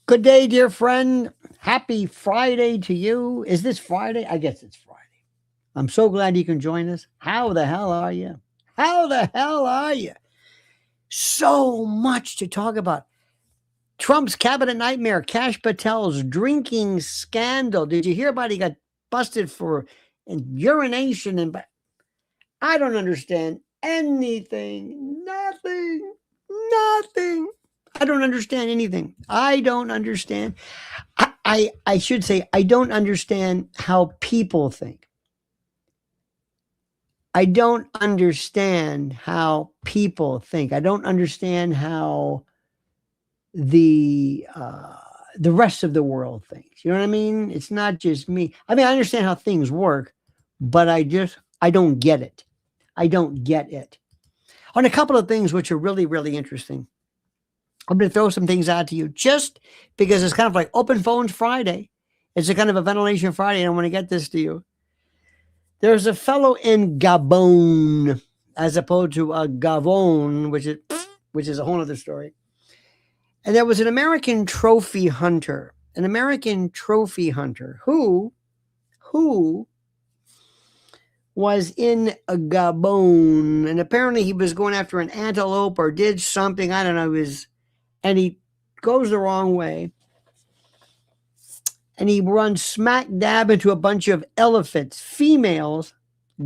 Good day, dear friend. Happy Friday to you. Is this Friday? I guess it's Friday. I'm so glad you can join us. How the hell are you? How the hell are you? So much to talk about. Trump's cabinet nightmare, Kash Patel's drinking scandal. Did you hear about it? He got busted for urination and I don't understand anything. Nothing. I don't understand anything. I don't understand. I should say I don't understand how people think. I don't understand how people think. I don't understand how the rest of the world thinks. You know what I mean? It's not just me. I mean, I understand how things work, but I don't get it. I don't get it. On a couple of things which are really, really interesting. I'm going to throw some things out to you just because it's kind of like Open Phones Friday. It's a kind of a ventilation Friday, and I want to get this to you. There's a fellow in Gabon, as opposed to a Gavon, which is a whole other story. And there was an American trophy hunter who was in a Gabon, and apparently he was going after an antelope or did something. I don't know. And he goes the wrong way. And he runs smack dab into a bunch of elephants, females,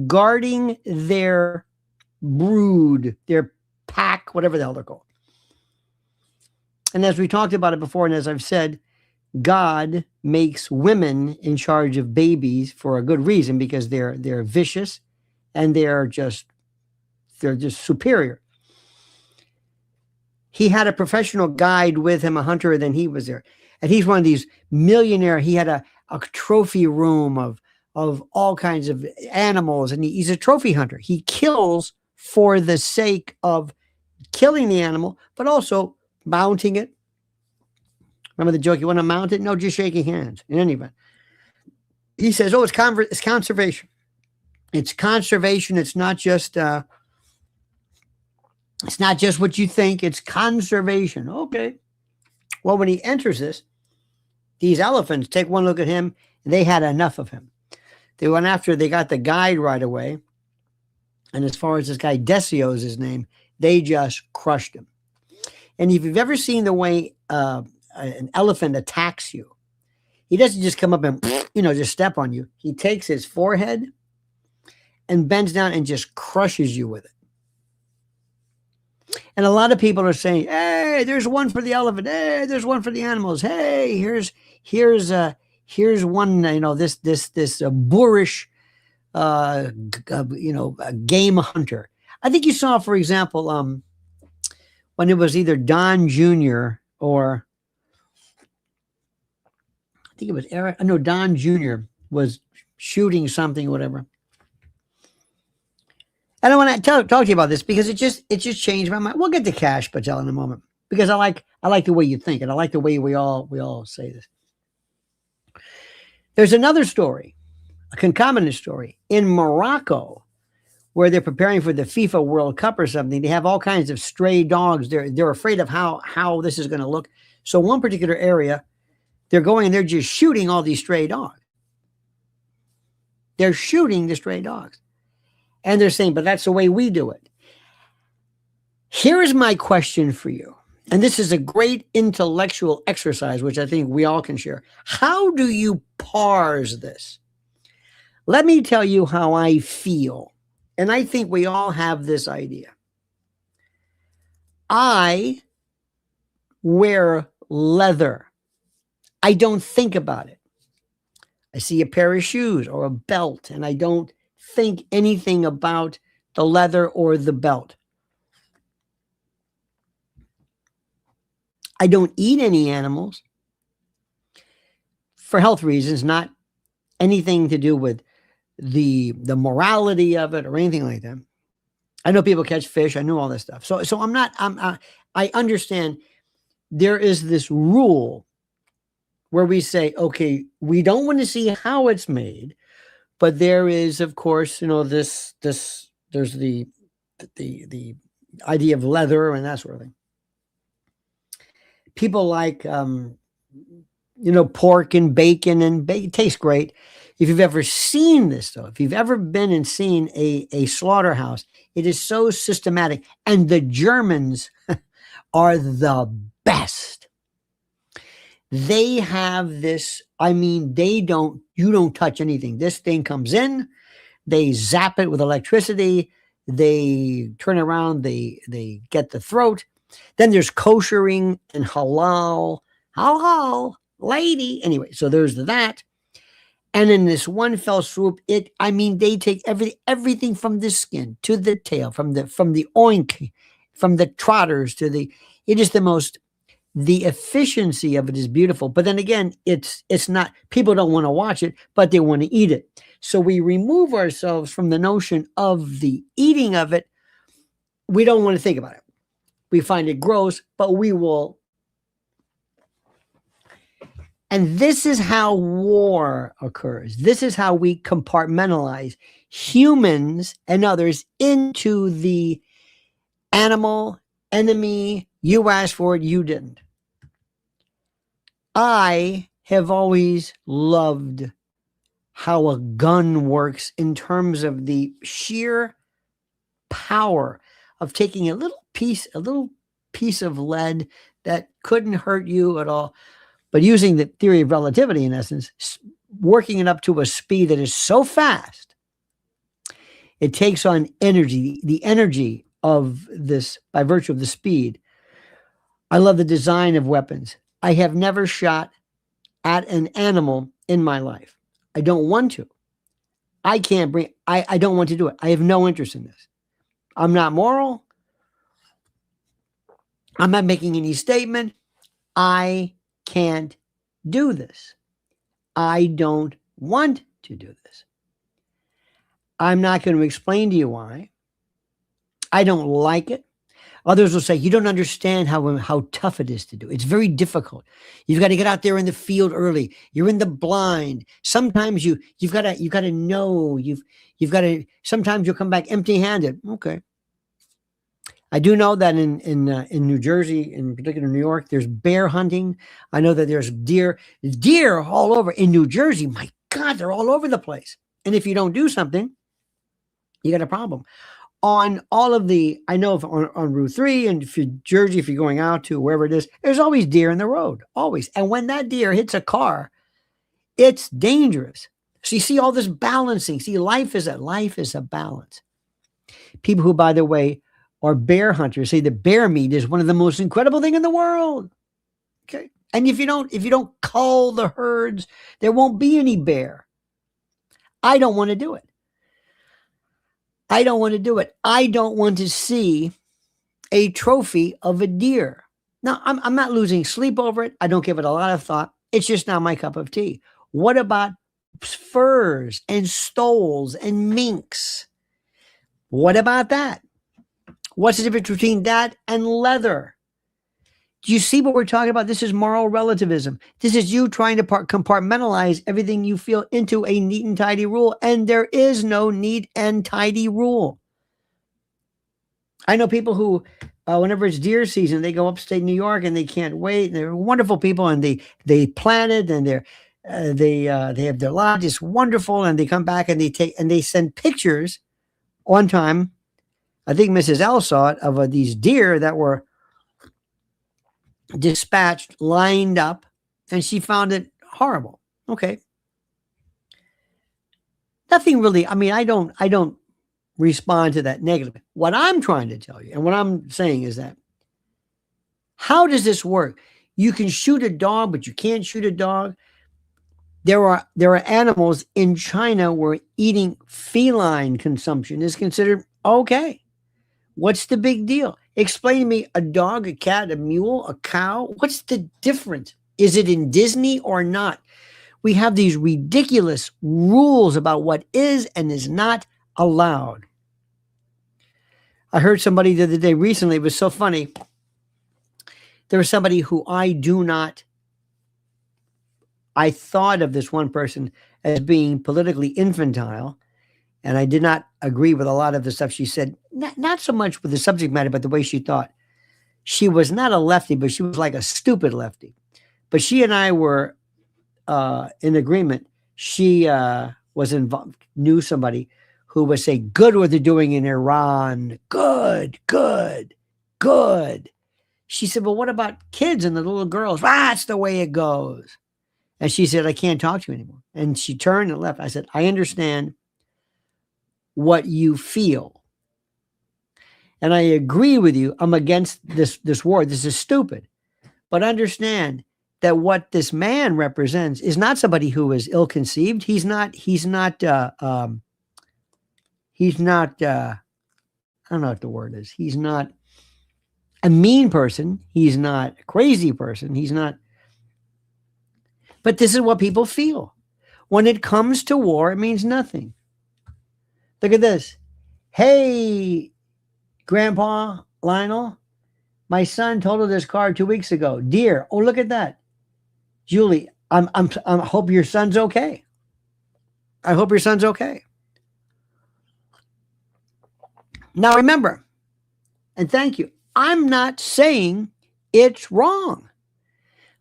guarding their brood, their pack, whatever the hell they're called. And as we talked about it before, and as I've said, God makes women in charge of babies for a good reason, because they're vicious and they're just superior. He had a professional guide with him, a hunter, then he was there. And he's one of these millionaire. He had a trophy room of all kinds of animals, and he's a trophy hunter. He kills for the sake of killing the animal, but also mounting it. Remember the joke, you want to mount it? No, just shaking hands. In any event, he says, oh, it's conservation. It's conservation. It's not just what you think. It's conservation. Okay. Well, when he enters this, these elephants take one look at him. They had enough of him. They went after, they got the guide right away. And as far as this guy, Decio is his name, they just crushed him. And if you've ever seen the way an elephant attacks you, he doesn't just come up and, just step on you. He takes his forehead and bends down and just crushes you with it. And a lot of people are saying, hey, there's one for the elephant. Hey, there's one for the animals. Hey, here's one, this boorish, game hunter. I think you saw, for example, when it was either Don Jr. or I think it was Eric. No, Don Jr. was shooting something, whatever. And I want to talk to you about this because it just changed my mind. We'll get to Kash Patel in a moment because I like the way you think, and I like the way we all say this. There's another story, a concomitant story in Morocco, where they're preparing for the FIFA World Cup or something. They have all kinds of stray dogs. They're afraid of how this is going to look. So one particular area, they're going and they're just shooting all these stray dogs. They're shooting the stray dogs. And they're saying, but that's the way we do it. Here is my question for you. And this is a great intellectual exercise, which I think we all can share. How do you parse this? Let me tell you how I feel. And I think we all have this idea. I wear leather. I don't think about it. I see a pair of shoes or a belt, and I don't think anything about the leather or the belt. I don't eat any animals for health reasons, not anything to do with the morality of it or anything like that. I know people catch fish. I know all this stuff. So I understand there is this rule where we say, okay, we don't want to see how it's made, but there is, of course, there's the idea of leather and that sort of thing. People like pork and bacon, and bacon tastes great. If you've ever seen this, though, if you've ever been and seen a slaughterhouse, it is so systematic. And the Germans are the best. They have this, you don't touch anything. This thing comes in, they zap it with electricity, they turn around, they get the throat. Then there's koshering and halal, lady. Anyway, so there's that. And in this one fell swoop, they take everything from the skin to the tail, from the oink, from the trotters to it is the efficiency of it is beautiful. But then again, it's not, people don't want to watch it, but they want to eat it. So we remove ourselves from the notion of the eating of it. We don't want to think about it. We find it gross, but we will. And this is how war occurs. This is how we compartmentalize humans and others into the animal, enemy. You asked for it, you didn't. I have always loved how a gun works in terms of the sheer power of taking a little piece of lead that couldn't hurt you at all, but using the theory of relativity, in essence, working it up to a speed that is so fast, it takes on energy, the energy of this by virtue of the speed. I love the design of weapons. I have never shot at an animal in my life. I don't want to. I don't want to do it. I have no interest in this. I'm not moral. I'm not making any statement. I can't do this. I don't want to do this. I'm not going to explain to you why. I don't like it. Others will say, you don't understand how tough it is to do. It's very difficult. You've got to get out there in the field early. You're in the blind. Sometimes you've got to know. You've got to. Sometimes you'll come back empty-handed. Okay. I do know that in New Jersey, in particular New York, there's bear hunting. I know that there's deer all over. In New Jersey, my God, they're all over the place. And if you don't do something, you got a problem. On all of I know on Route 3 and Jersey, if you're going out to wherever it is, there's always deer in the road, always. And when that deer hits a car, it's dangerous. So you see all this balancing. See, life is a balance. People who, by the way, are bear hunters say that bear meat is one of the most incredible thing in the world. Okay. And if you don't cull the herds, there won't be any bear. I don't want to do it. I don't want to do it. I don't want to see a trophy of a deer. Now, I'm not losing sleep over it. I don't give it a lot of thought. It's just not my cup of tea. What about furs and stoles and minks? What about that? What's the difference between that and leather? Do you see what we're talking about? This is moral relativism. This is you trying to compartmentalize everything you feel into a neat and tidy rule. And there is no neat and tidy rule. I know people who, whenever it's deer season, they go upstate New York and they can't wait. And they're wonderful people, and they plan it, and they have their lodge. It's wonderful. And they come back and they send pictures. One time, I think Mrs. L saw it, of these deer that were dispatched, lined up, and she found it horrible. Okay. Nothing really, I don't respond to that negatively. What I'm trying to tell you, and what I'm saying is that, how does this work? You can shoot a dog, but you can't shoot a dog. There are animals in China where eating feline consumption is considered okay. What's the big deal? Explain to me a dog, a cat, a mule, a cow. What's the difference? Is it in Disney or not? We have these ridiculous rules about what is and is not allowed. I heard somebody the other day recently, it was so funny. There was somebody who I thought of this one person as being politically infantile. And I did not agree with a lot of the stuff she said, not so much with the subject matter, but the way she thought. She was not a lefty, but she was like a stupid lefty. But she and I were in agreement. She was involved, knew somebody who was saying, good what they're doing in Iran. Good, good, good. She said, well, what about kids and the little girls? That's the way it goes. And she said, I can't talk to you anymore. And she turned and left. I said, I understand what you feel. And I agree with you. I'm against this war. This is stupid. But understand that what this man represents is not somebody who is ill-conceived. He's not, I don't know what the word is. He's not a mean person. He's not a crazy person. He's not. But this is what people feel. When it comes to war, it means nothing. Look at this. Hey, Grandpa Lionel, my son totaled his car 2 weeks ago. Dear, oh, look at that. Julie, I hope your son's okay. I hope your son's okay. Now remember, and thank you, I'm not saying it's wrong.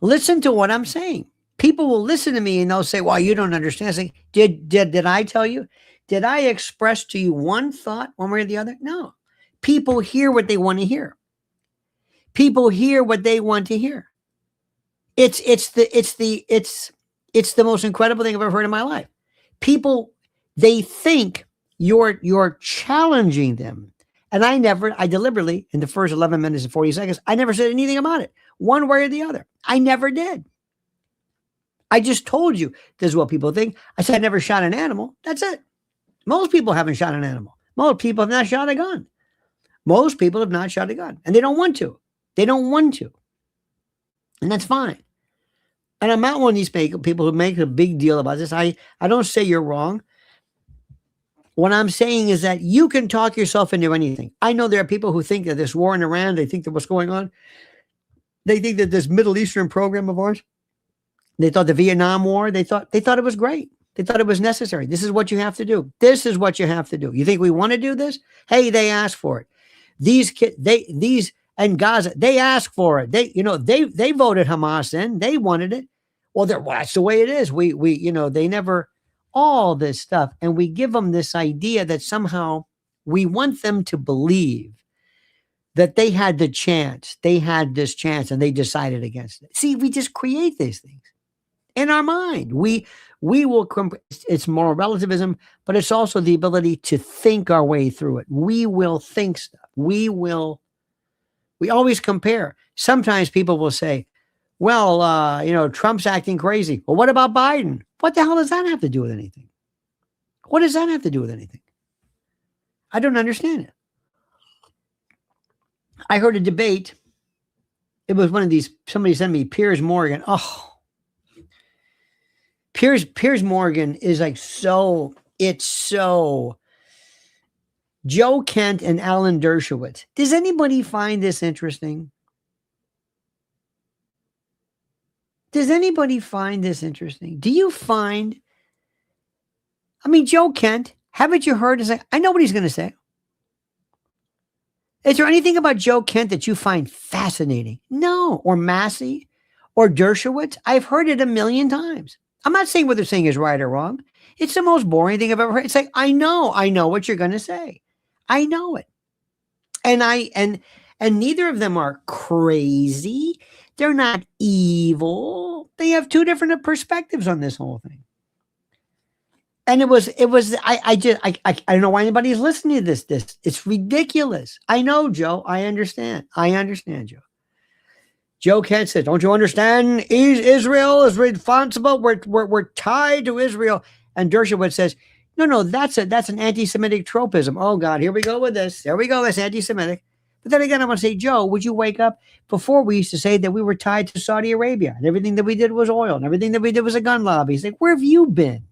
Listen to what I'm saying. People will listen to me and they'll say, well, you don't understand. I say, did I tell you? Did I express to you one thought, one way or the other? No. People hear what they want to hear. People hear what they want to hear. It's the most incredible thing I've ever heard in my life. People, they think you're challenging them. And I deliberately, in the first 11 minutes and 40 seconds, I never said anything about it, one way or the other. I never did. I just told you this is what people think. I said I never shot an animal. That's it. Most people haven't shot an animal. Most people have not shot a gun. Most people have not shot a gun. And they don't want to. They don't want to. And that's fine. And I'm not one of these people who make a big deal about this. I don't say you're wrong. What I'm saying is that you can talk yourself into anything. I know there are people who think that this war in Iran, they think that what's going on, they think that this Middle Eastern program of ours, they thought the Vietnam War, they thought it was great. They thought it was necessary. This is what you have to do. This is what you have to do. You think we want to do this? Hey, they asked for it. These and Gaza, they asked for it. They voted Hamas in. They wanted it. Well, that's the way it is. They never, all this stuff. And we give them this idea that somehow we want them to believe that they had the chance. They had this chance and they decided against it. See, we just create these things in our mind. We will, it's moral relativism, but it's also the ability to think our way through it. We will think stuff. We always compare. Sometimes people will say, well, Trump's acting crazy. Well, what about Biden? What the hell does that have to do with anything? What does that have to do with anything? I don't understand it. I heard a debate. It was one of these, somebody sent me Piers Morgan. Oh, Piers Morgan is like it's so Joe Kent and Alan Dershowitz. Does anybody find this interesting? Does anybody find this interesting? Do you find, Joe Kent, haven't you heard? I know what he's going to say. Is there anything about Joe Kent that you find fascinating? No. Or Massey or Dershowitz? I've heard it a million times. I'm not saying what they're saying is right or wrong. It's the most boring thing I've ever heard. It's like, I know what you're going to say. I know it. And neither of them are crazy. They're not evil. They have two different perspectives on this whole thing. And I don't know why anybody's listening to this. It's ridiculous. I know, Joe. I understand, Joe. Joe Kent said, don't you understand? Israel is responsible. We're tied to Israel. And Dershowitz says, no, that's an anti-Semitic tropism. Oh God, here we go with this. There we go. That's anti-Semitic. But then again, I'm going to say, Joe, would you wake up? Before we used to say that we were tied to Saudi Arabia and everything that we did was oil and everything that we did was a gun lobby. He's like, where have you been?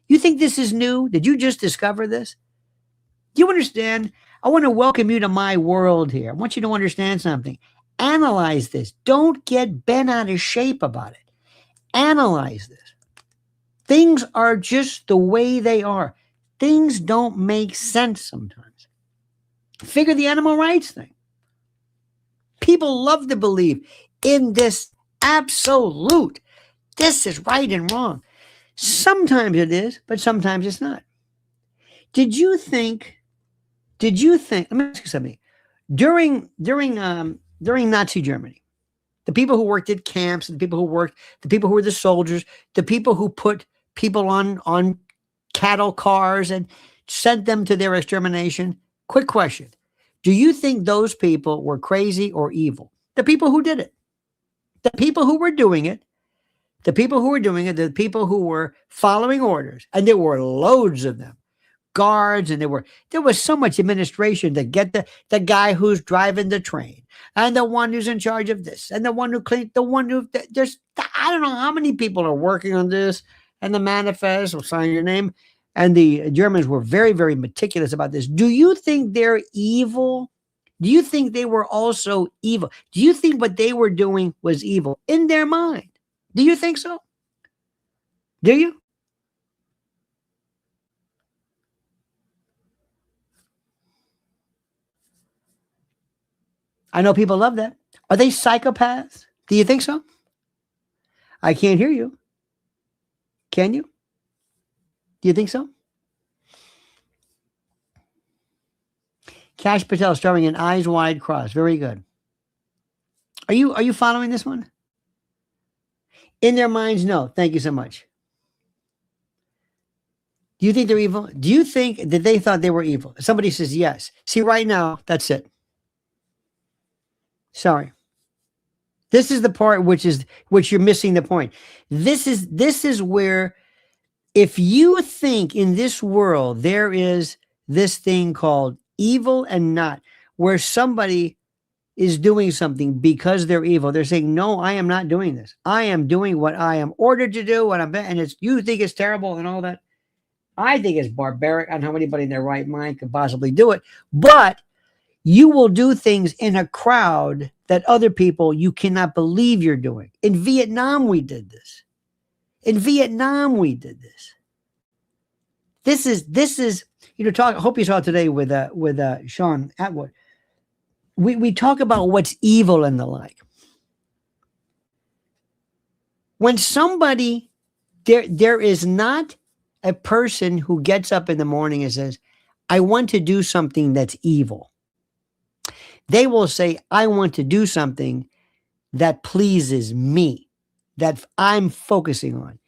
You think this is new? Did you just discover this? Do you understand? I want to welcome you to my world here. I want you to understand something. Analyze this. Don't get bent out of shape about it. Analyze this. Things are just the way they are. Things don't make sense sometimes. Figure the animal rights thing. People love to believe in this absolute. This is right and wrong. Sometimes it is, but sometimes it's not. Did you think, let me ask you something. During Nazi Germany, the people who worked at camps, the people who were the soldiers, the people who put people on cattle cars and sent them to their extermination. Quick question. Do you think those people were crazy or evil? The people who did it. The people who were doing it. The people who were following orders, and there were loads of them. Guards, and there was so much administration to get the guy who's driving the train, and the one who's in charge of this, and the one who cleaned, there's I don't know how many people are working on this, and the manifest will sign your name. And the Germans were very, very meticulous about this. Do you think they're evil? Do you think they were also evil? Do you think what they were doing was evil in their mind? Do you think so? Do you? I know people love that. Are they psychopaths? Do you think so? I can't hear you. Can you? Do you think so? Kash Patel starring in Eyes Wide Cross. Very good. Are you following this one? In their minds, no. Thank you so much. Do you think they're evil? Do you think that they thought they were evil? Somebody says yes. See, right now, that's it. Sorry. This is the part which you're missing the point. This is where, if you think in this world there is this thing called evil and not, where somebody is doing something because they're evil, they're saying, no, I am not doing this. I am doing what I am ordered to do, and you think it's terrible and all that. I think it's barbaric. I don't know how anybody in their right mind could possibly do it, but you will do things in a crowd that other people, you cannot believe you're doing. In Vietnam, we did this. This is, I hope you saw today with Sean Atwood. We talk about what's evil and the like. When somebody, there is not a person who gets up in the morning and says, I want to do something that's evil. They will say, I want to do something that pleases me, that I'm focusing on.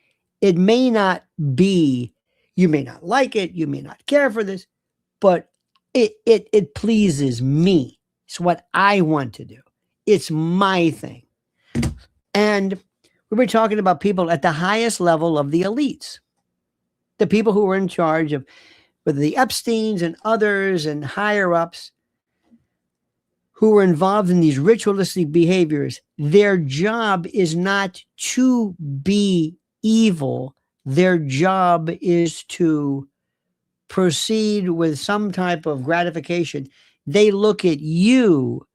It may not be, you may not like it, you may not care for this, but it pleases me. It's what I want to do. It's my thing. And we were talking about people at the highest level of the elites, the people who were in charge of whether the Epsteins and others and higher ups who were involved in these ritualistic behaviors. Their job is not to be evil. Their job is to proceed with some type of gratification. They look at you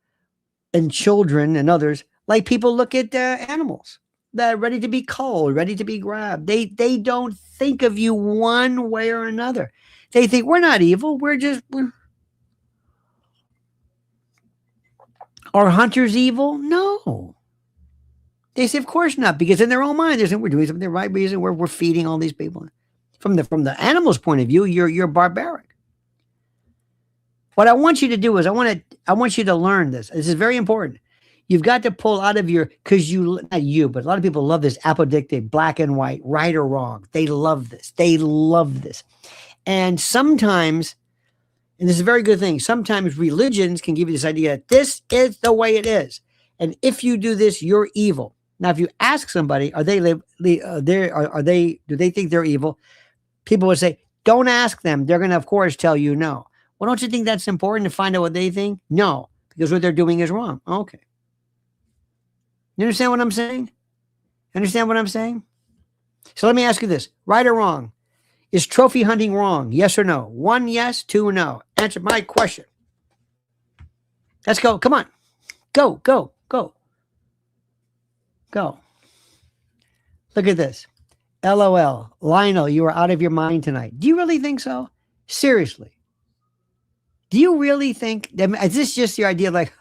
and children and others like people look at animals that are ready to be culled, ready to be grabbed. They don't think of you one way or another. They think we're not evil. Are hunters evil? No. They say, of course not, because in their own mind, they're saying we're doing something the right reason. We're feeding all these people. From the animal's point of view, you're barbaric. What I want you to do is I want you to learn this. This is very important. You've got to pull out of because not you, but a lot of people love this apodictic, black and white, right or wrong. They love this. And sometimes, and this is a very good thing, sometimes religions can give you this idea that this is the way it is. And if you do this, you're evil. Now, if you ask somebody, do they think they're evil? People would say, don't ask them. They're going to, of course, tell you no. Well, don't you think that's important to find out what they think? No, because what they're doing is wrong. Okay. You understand what I'm saying? So let me ask you this, right or wrong? Is trophy hunting wrong? Yes or no? 1 yes, 2 no. Answer my question. Let's go. Come on. Go. Look at this. LOL. Lionel, you are out of your mind tonight. Do you really think so? Seriously. Do you really think, is this just your idea like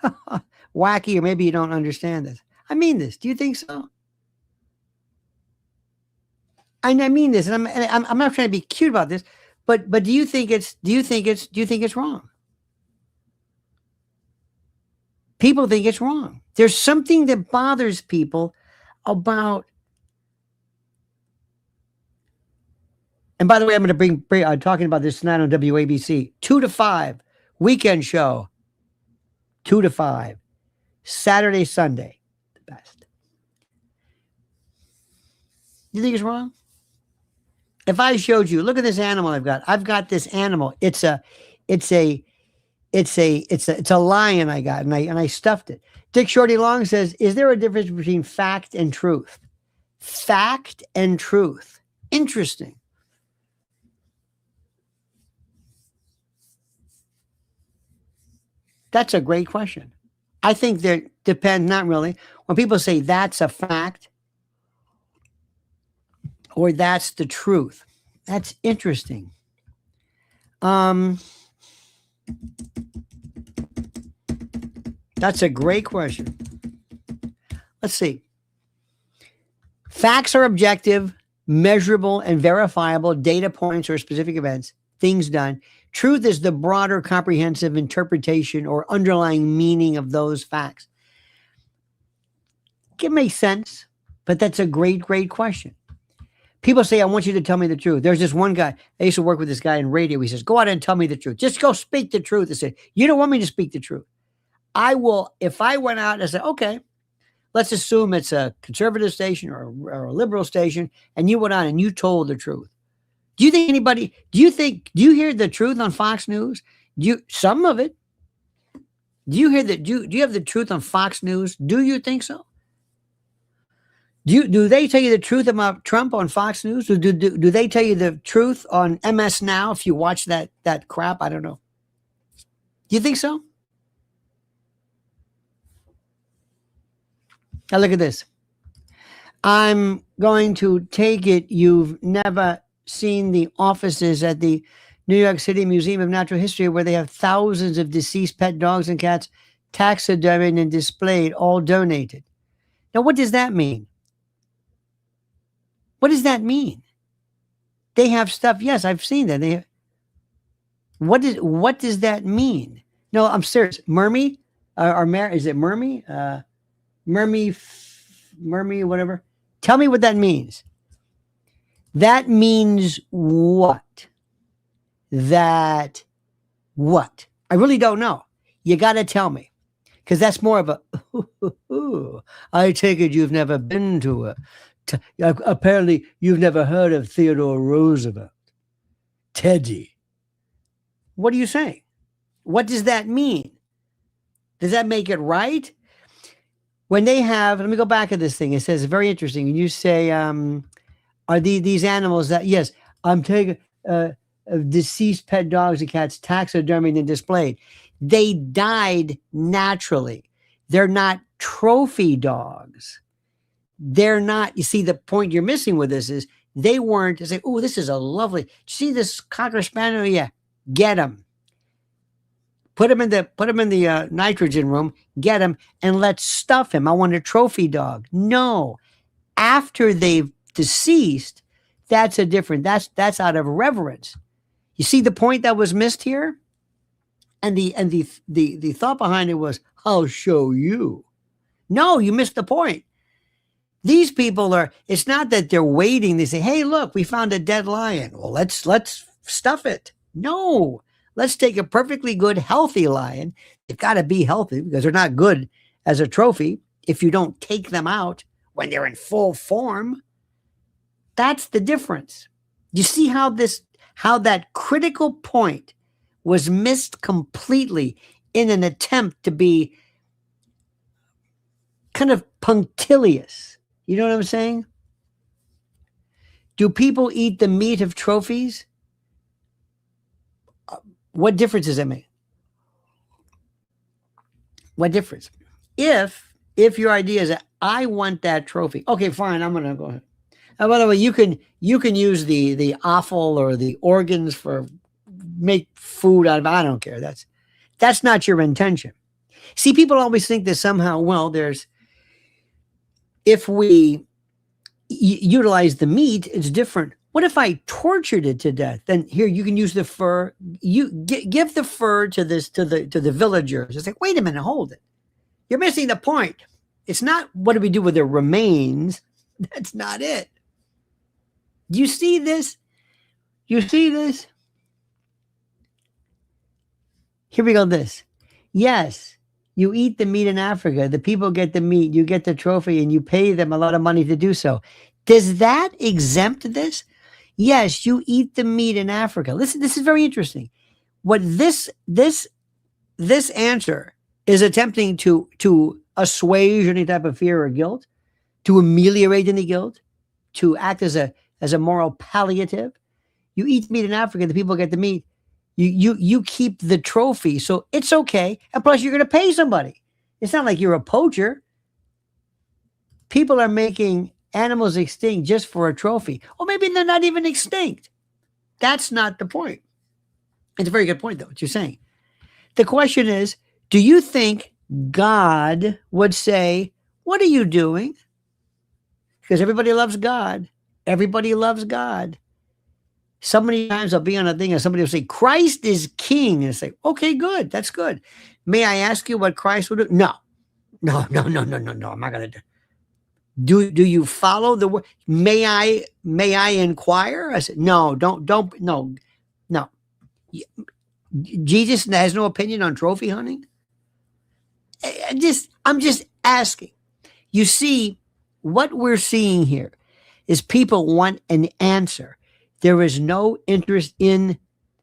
wacky, or maybe you don't understand this? I mean this. Do you think so? I mean this, and I'm not trying to be cute about this, but do you think it's wrong? People think it's wrong. There's something that bothers people about. And by the way, I'm going to bring talking about this tonight on WABC 2 to 5 weekend show. 2 to 5 Saturday, Sunday, the best. You think it's wrong? If I showed you, look at this animal I've got this animal. It's a lion I got, and I stuffed it. Dick Shorty Long says, is there a difference between fact and truth? Fact and truth. Interesting. That's a great question. I think there depends, not really. When people say that's a fact or that's the truth, that's interesting. That's a great question. Let's see. Facts are objective, measurable, and verifiable data points or specific events, things done. Truth is the broader, comprehensive interpretation or underlying meaning of those facts. It makes sense, but that's a great, great question. People say, I want you to tell me the truth. There's this one guy, I used to work with this guy in radio. He says, go out and tell me the truth. Just go speak the truth. I said, you don't want me to speak the truth. I will, if I went out and said, okay, let's assume it's a conservative station or a liberal station, and you went on and you told the truth. Do you think do you hear the truth on Fox News? Some of it. Do you have the truth on Fox News? Do you think so? Do they tell you the truth about Trump on Fox News? Do they tell you the truth on MS Now if you watch that crap? I don't know. Do you think so? Now look at this. I'm going to take it you've never seen the offices at the New York City Museum of Natural History where they have thousands of deceased pet dogs and cats taxidermied and displayed, all donated. Now, what does that mean? What does that mean? They have stuff. Yes, I've seen that. What does that mean? No, I'm serious. Mermy, is it Mermy? Mermy, whatever. Tell me what that means. That means what? What? I really don't know. You got to tell me. Because that's more of a, I take it you've never been to apparently you've never heard of Theodore Roosevelt. Teddy. What are you saying? What does that mean? Does that make it right? When they have, let me go back at this thing. It says, very interesting. When you say, are these animals that, yes, I'm taking deceased pet dogs and cats taxidermied and displayed. They died naturally. They're not trophy dogs. They're not, you see, the point you're missing with this is they weren't to say, oh, this is a lovely, see this Cocker Spaniel? Yeah, get them. Put him in the nitrogen room, get him, and let's stuff him. I want a trophy dog. No. After they've deceased, that's a different, that's out of reverence. You see the point that was missed here? And the thought behind it was, I'll show you. No, you missed the point. These people are, it's not that they're waiting. They say, hey, look, we found a dead lion. Well, let's stuff it. No, let's take a perfectly good, healthy lion. They've got to be healthy because they're not good as a trophy if you don't take them out when they're in full form. That's the difference. You see how that critical point was missed completely in an attempt to be kind of punctilious. You know what I'm saying? Do people eat the meat of trophies? What difference does that make? What difference? If your idea is that I want that trophy, okay, fine, I'm gonna go ahead. And by the way, you can use the offal or the organs for make food out of. I don't care. That's not your intention. See, people always think that somehow, well, there's if we utilize the meat, it's different. What if I tortured it to death? Then here you can use the fur. You give the fur to the villagers. It's like, wait a minute, hold it. You're missing the point. It's not what do we do with their remains. That's not it. Do you see this? You see this? Here we go. This. Yes, you eat the meat in Africa. The people get the meat. You get the trophy, and you pay them a lot of money to do so. Does that exempt this? Yes, you eat the meat in Africa. Listen, this is very interesting. What this answer is attempting to assuage any type of fear or guilt, to ameliorate any guilt, to act as a moral palliative. You eat meat in Africa, the people get the meat. You keep the trophy, so it's okay. And plus, you're going to pay somebody. It's not like you're a poacher. People are making animals extinct just for a trophy. Or maybe they're not even extinct. That's not the point. It's a very good point, though, what you're saying. The question is, do you think God would say, what are you doing? Because everybody loves God. Everybody loves God. So many times I'll be on a thing and somebody will say, Christ is king. And it's like, okay, good. That's good. May I ask you what Christ would do? No. I'm not going to do. Do you follow the word? May I inquire? I said, no, no. Jesus has no opinion on trophy hunting. I'm just asking. You see, what we're seeing here is people want an answer. There is no interest in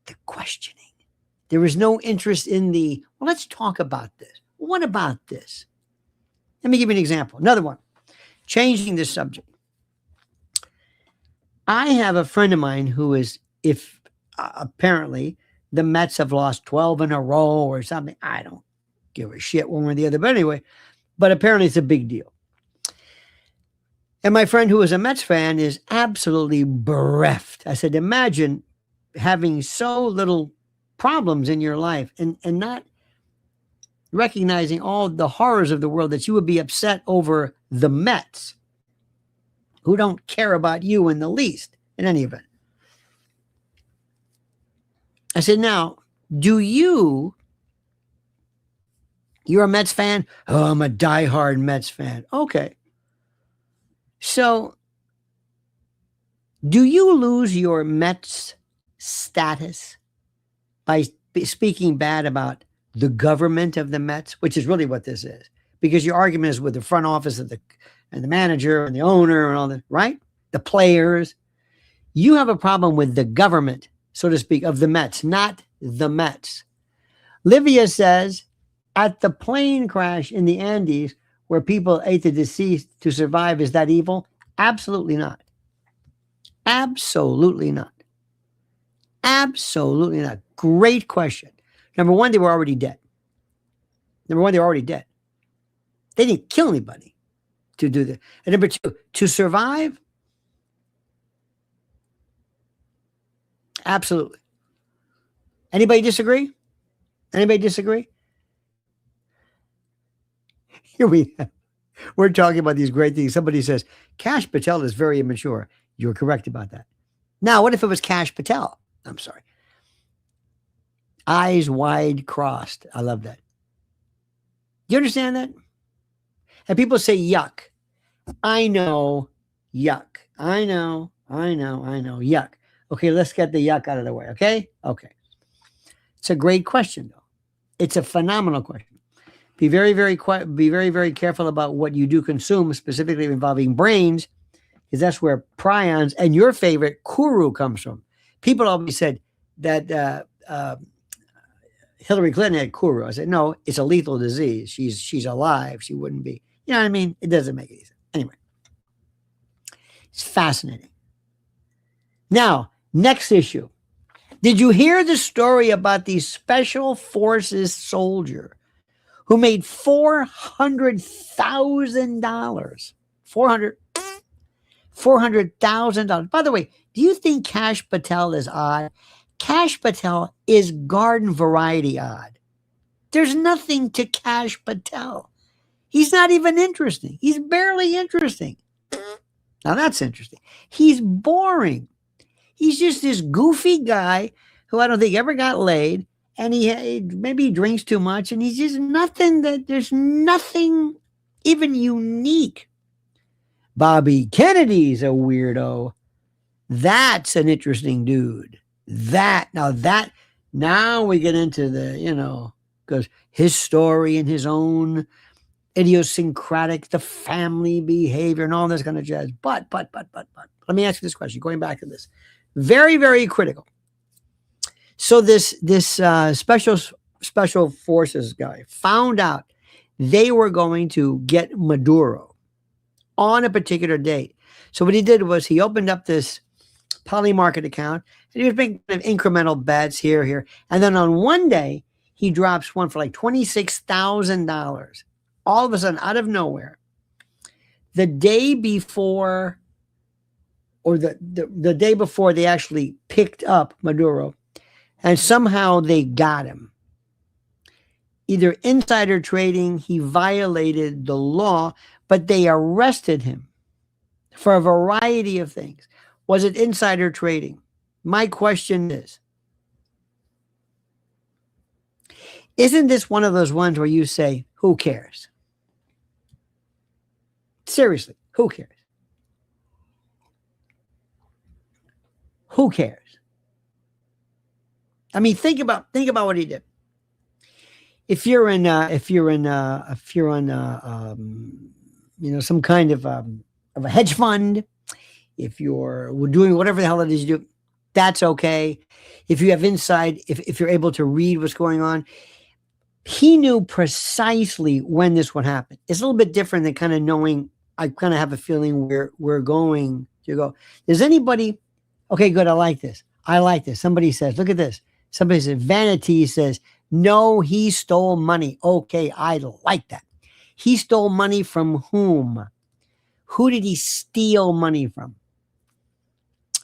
the questioning. There is no interest in well, let's talk about this. What about this? Let me give you an example. Another one. Changing the subject. I have a friend of mine who is, if apparently the Mets have lost 12 in a row or something. I don't give a shit one way or the other. But anyway, apparently it's a big deal. And my friend who is a Mets fan is absolutely bereft. I said, imagine having so little problems in your life and not recognizing all the horrors of the world that you would be upset over the Mets, who don't care about you in the least, in any event. I said, now, you're a Mets fan? Oh, I'm a diehard Mets fan. Okay. So, do you lose your Mets status by speaking bad about the government of the Mets, which is really what this is? Because your argument is with the front office and the manager and the owner and all that, right? The players. You have a problem with the government, so to speak, of the Mets, not the Mets. Livia says, at the plane crash in the Andes, where people ate the deceased to survive, is that evil? Absolutely not. Absolutely not. Absolutely not. Great question. Number one, they were already dead. They didn't kill anybody to do that. And number two, to survive? Absolutely. Anybody disagree? Here we're talking about these great things. Somebody says, Kash Patel is very immature. You're correct about that. Now, what if it was Kash Patel? I'm sorry. Eyes wide crossed. I love that. Do you understand that? And people say yuck. I know, yuck. I know, yuck. Okay, let's get the yuck out of the way, okay? Okay. It's a great question, though. It's a phenomenal question. Be very, very careful about what you do consume, specifically involving brains, because that's where prions and your favorite kuru comes from. People always said that Hillary Clinton had kuru. I said, no, it's a lethal disease. She's alive. She wouldn't be. You know what I mean? It doesn't make any sense. Anyway, it's fascinating. Now, next issue. Did you hear the story about the special forces soldier who made $400,000? $400,000. By the way, do you think Kash Patel is odd? Kash Patel is garden variety odd. There's nothing to Kash Patel. He's not even interesting. He's barely interesting. Now that's interesting. He's boring. He's just this goofy guy who I don't think ever got laid, and maybe he drinks too much, and he's just nothing there's nothing even unique. Bobby Kennedy's a weirdo. That's an interesting dude. Now we get into the, because his story and his own idiosyncratic, the family behavior and all this kind of jazz. But, let me ask you this question, going back to this. Very, very critical. So this special forces guy found out they were going to get Maduro on a particular date. So what he did was he opened up this poly market account and he was making kind of incremental bets here. And then on one day, he drops one for like $26,000. All of a sudden, out of nowhere, the day before, or the day before they actually picked up Maduro, and somehow they got him. Either insider trading, he violated the law, but they arrested him for a variety of things. Was it insider trading? My question is, isn't this one of those ones where you say, who cares? Seriously, who cares? Who cares? I mean, think about what he did. If you're on some kind of a hedge fund, if you're doing whatever the hell it is you do, that's okay. If you have insight, if you're able to read what's going on, he knew precisely when this would happen. It's a little bit different than kind of knowing. I kind of have a feeling we're going to go. Does anybody? Okay, good. I like this. Somebody says, look at this. Somebody says, Vanity says, no, he stole money. Okay, I like that. He stole money from whom? Who did he steal money from?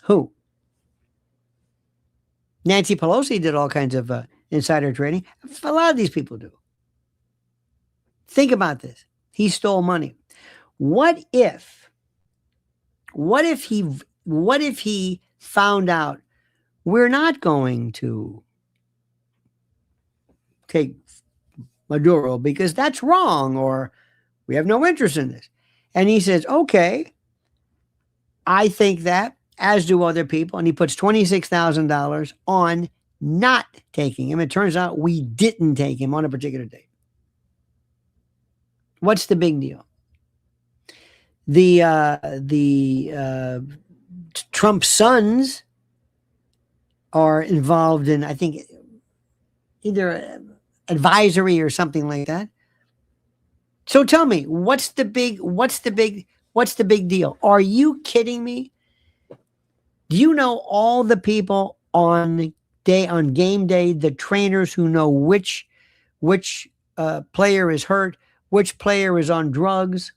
Who? Nancy Pelosi did all kinds of insider trading. A lot of these people do. Think about this. He stole money. What if he found out we're not going to take Maduro because that's wrong, or we have no interest in this? And he says, okay, I think that, as do other people. And he puts $26,000 on not taking him. It turns out we didn't take him on a particular date. What's the big deal? The Trump sons are involved in, I think, either advisory or something like that. So tell me, what's the big deal? Are you kidding me? Do you know all the people on game day, the trainers who know which player is hurt, which player is on drugs?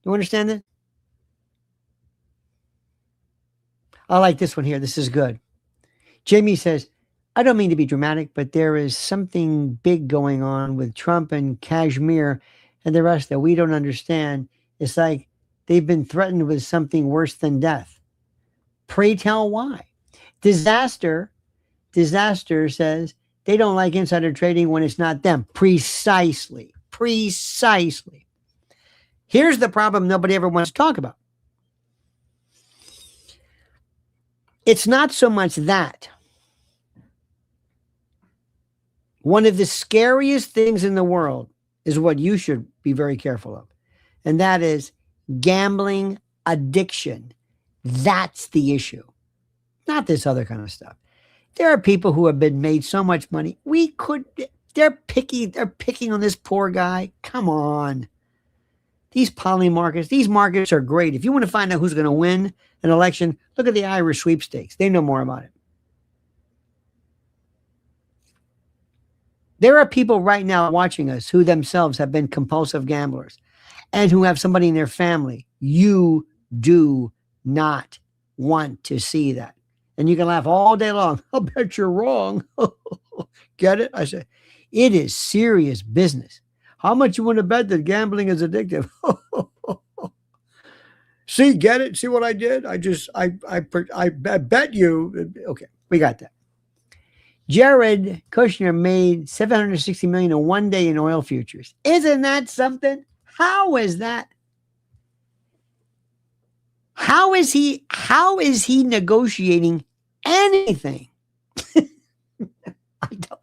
You understand that? I like this one here. This is good. Jamie says, I don't mean to be dramatic, but there is something big going on with Trump and Kashmir and the rest that we don't understand. It's like they've been threatened with something worse than death. Pray tell why. Disaster says they don't like insider trading when it's not them. Precisely. Here's the problem nobody ever wants to talk about. It's not so much that. One of the scariest things in the world is what you should be very careful of. And that is gambling addiction. That's the issue. Not this other kind of stuff. There are people who have been made so much money. They're picking on this poor guy. Come on. These poly markets, these markets are great. If you want to find out who's going to win an election, look at the Irish sweepstakes. They know more about it. There are people right now watching us who themselves have been compulsive gamblers and who have somebody in their family. You do not want to see that. And you can laugh all day long. I'll bet you're wrong. Get it? I say, it is serious business. How much you want to bet that gambling is addictive? See, get it? See what I did? I bet you. Okay, we got that. Jared Kushner made $760 million in one day in oil futures. Isn't that something? How is that? How is he negotiating anything? I don't.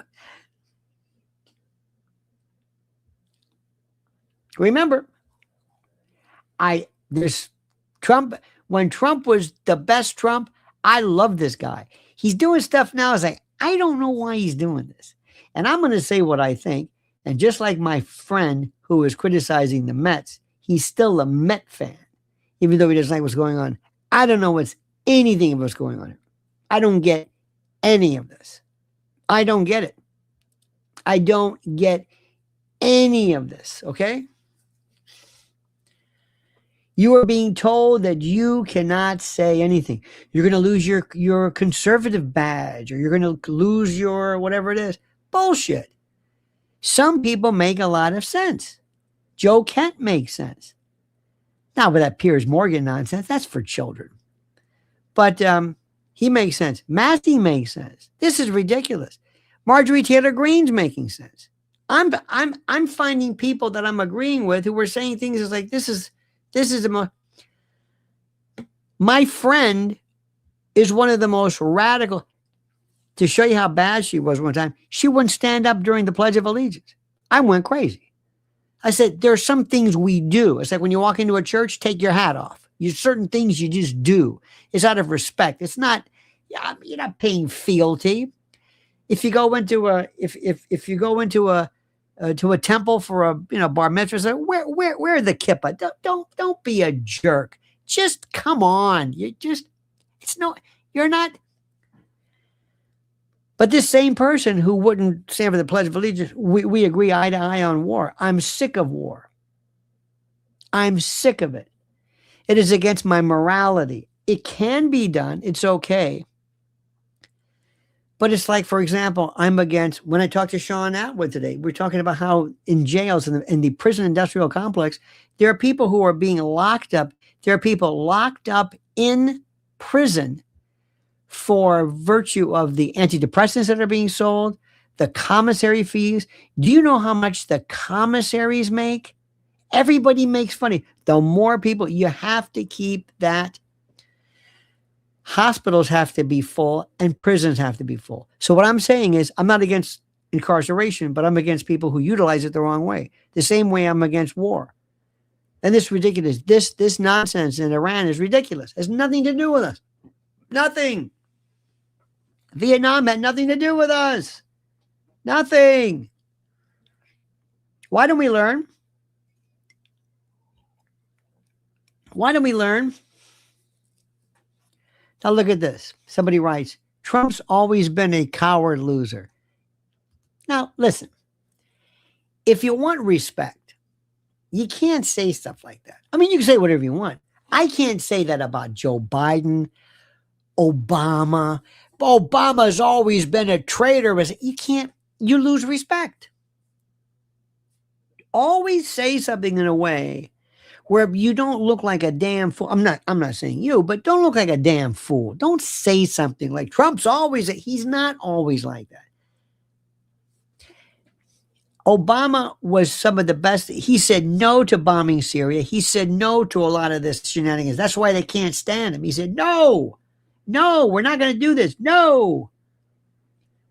Remember, there's Trump. When Trump was the best Trump, I love this guy. He's doing stuff now. It's like, I don't know why he's doing this. And I'm going to say what I think. And just like my friend who was criticizing the Mets, he's still a Met fan, even though he doesn't like what's going on. I don't know anything of what's going on. I don't get any of this. I don't get it. I don't get any of this, okay? You are being told that you cannot say anything. You're going to lose your conservative badge, or you're going to lose your whatever it is. Bullshit. Some people make a lot of sense. Joe Kent makes sense. Now, with that Piers Morgan nonsense, that's for children. But he makes sense. Massey makes sense. This is ridiculous. Marjorie Taylor Greene's making sense. I'm finding people that I'm agreeing with who were saying things as like, this is my friend is one of the most radical. To show you how bad she was one time, she wouldn't stand up during the Pledge of Allegiance. I went crazy. I said, there are some things we do. It's like when you walk into a church, take your hat off. There's certain things you just do. It's out of respect. It's not, you're not paying fealty. If you go into if you go into a to a temple for a bar mitzvah, say, wear the kippah. Don't be a jerk. Just come on. You're not. But this same person who wouldn't stand for the Pledge of Allegiance, we agree eye to eye on war. I'm sick of war. I'm sick of it. It is against my morality. It can be done. It's okay. But it's like, for example, I'm against, when I talked to Sean Atwood today, we're talking about how in jails, in the prison industrial complex, there are people who are being locked up. There are people locked up in prison for virtue of the antidepressants that are being sold, the commissary fees. Do you know how much the commissaries make? Everybody makes funny. The more people, you have to keep that. Hospitals have to be full and prisons have to be full. So what I'm saying is, I'm not against incarceration, but I'm against people who utilize it the wrong way. The same way I'm against war. And this is ridiculous. This nonsense in Iran is ridiculous. It has nothing to do with us. Nothing. Vietnam had nothing to do with us. Nothing. Why don't we learn? Why don't we learn? Now look at this. Somebody writes, Trump's always been a coward loser. Now listen, if you want respect, you can't say stuff like that. I mean, you can say whatever you want. I can't say that about Joe Biden, Obama. Obama's always been a traitor. You lose respect. Always say something in a way where you don't look like a damn fool. I'm not saying you, but don't look like a damn fool. Don't say something like Trump's always, he's not always like that. Obama was some of the best. He said no to bombing Syria. He said no to a lot of this shenanigans. That's why they can't stand him. He said, no, we're not going to do this. No,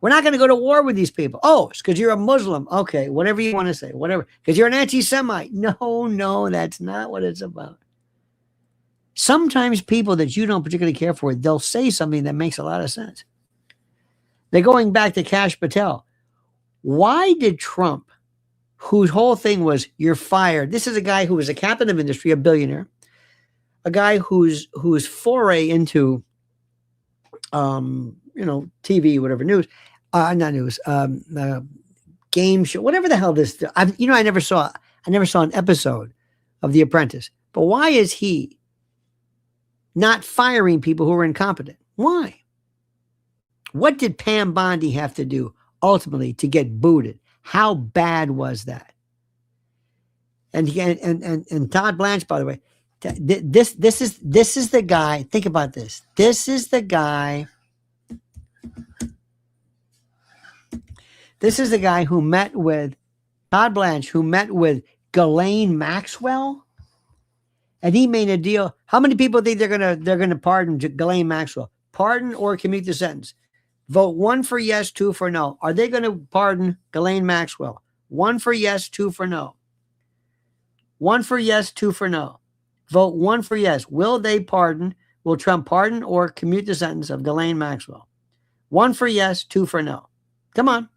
we're not going to go to war with these people. Oh, it's because you're a Muslim. Okay, whatever you want to say, whatever. Because you're an anti-Semite. No, that's not what it's about. Sometimes people that you don't particularly care for, they'll say something that makes a lot of sense. They're going back to Kash Patel. Why did Trump, whose whole thing was you're fired? This is a guy who was a captain of industry, a billionaire, a guy whose foray into TV, whatever news, not news, game show, whatever the hell this. I never saw an episode of The Apprentice. But why is he not firing people who are incompetent? Why? What did Pam Bondi have to do ultimately to get booted? How bad was that? And Todd Blanche, by the way, this is the guy. Think about this. This is the guy. This is the guy who met with Todd Blanche, who met with Ghislaine Maxwell, and he made a deal. How many people think they're gonna pardon Ghislaine Maxwell? Pardon or commute the sentence? Vote 1 for yes, 2 for no. Are they going to pardon Ghislaine Maxwell? 1 for yes, 2 for no. 1 for yes, 2 for no. Vote 1 for yes. Will they pardon? Will Trump pardon or commute the sentence of Ghislaine Maxwell? 1 for yes, 2 for no. Come on.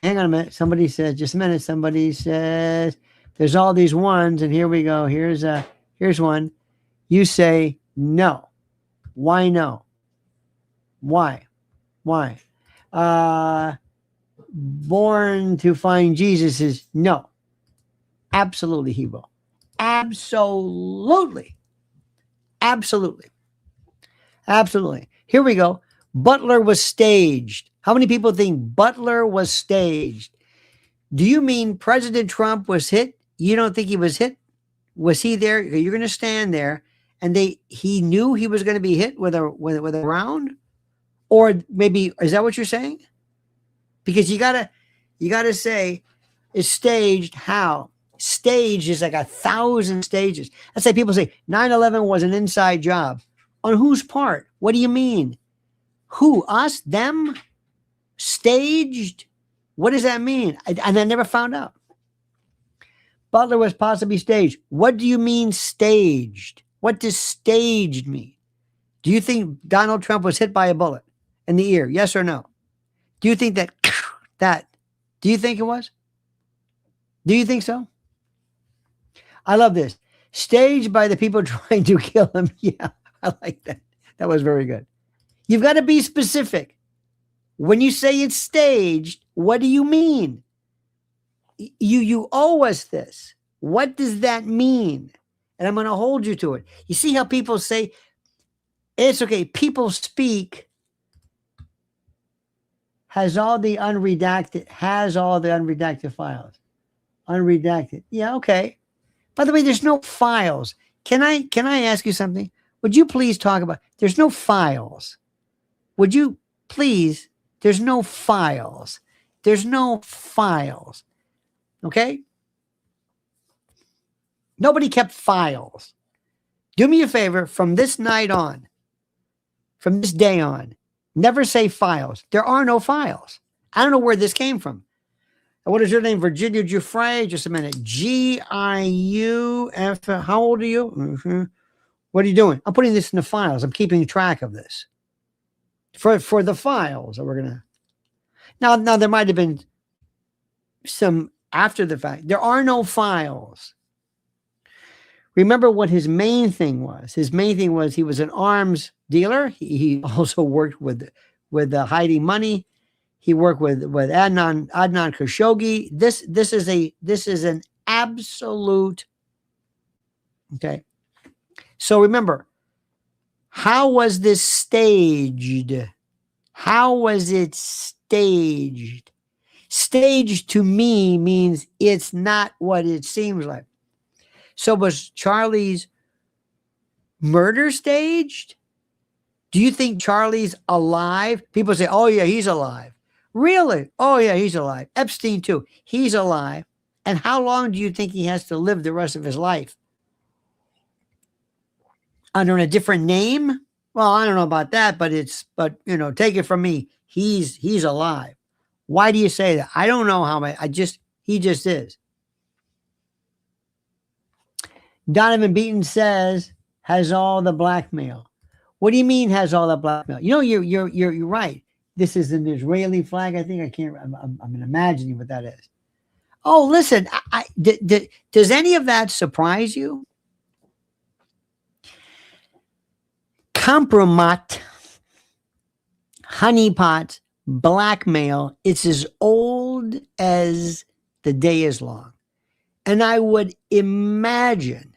Hang on a minute. Somebody says, just a minute. Somebody says, there's all these ones, and here we go. Here's one. You say no. Why no? Why? Born to find Jesus is no. Absolutely, he will. Absolutely. Here we go. Butler was staged. How many people think Butler was staged? Do you mean President Trump was hit? You don't think he was hit? Was he there? You're going to stand there, and he knew he was going to be hit with a round? Or maybe, is that what you're saying? Because you gotta say, it's staged how? Staged is like 1,000 stages. That's like people say 9/11 was an inside job. On whose part? What do you mean? Who? Us? Them? Staged? What does that mean? And I never found out. Butler was possibly staged. What do you mean staged? What does staged mean? Do you think Donald Trump was hit by a bullet in the ear? Yes or no? Do you think that, do you think it was? Do you think so? I love this. Staged by the people trying to kill him. Yeah, I like that. That was very good. You've got to be specific. When you say it's staged, what do you mean? You owe us this. What does that mean? And I'm going to hold you to it. You see how people say, it's okay, people speak, has all the unredacted files. Unredacted. Yeah, okay. By the way, there's no files. Can I ask you something? Would you please talk about, there's no files. Would you please, there's no files. There's no files. Okay? Nobody kept files. Do me a favor, from this night on, from this day on, never say files. There are no files. I don't know where this came from. What is your name? Virginia Giuffre? Just a minute. G-I-U-F. How old are you? Mm-hmm. What are you doing? I'm putting this in the files. I'm keeping track of this. For the files that we're going to. Now, there might have been some after the fact. There are no files. Remember what his main thing was. His main thing was he was an arms dealer. He also worked with hiding money. He worked with Adnan Khashoggi. This is an absolute. Okay. So remember, how was this staged? How was it staged? Staged to me means it's not what it seems like. So was Charlie's murder staged? Do you think Charlie's alive? People say, oh yeah, he's alive. Really? Oh yeah, he's alive. Epstein too. He's alive. And how long do you think he has to live the rest of his life? Under a different name? Well, I don't know about that, but take it from me. He's alive. Why do you say that? I don't know how he just is. Donovan Beaton says, has all the blackmail. What do you mean has all the blackmail? You're right. This is an Israeli flag. I think I'm imagining what that is. Oh, listen, does any of that surprise you? Compromat, honeypot, blackmail, it's as old as the day is long. And I would imagine,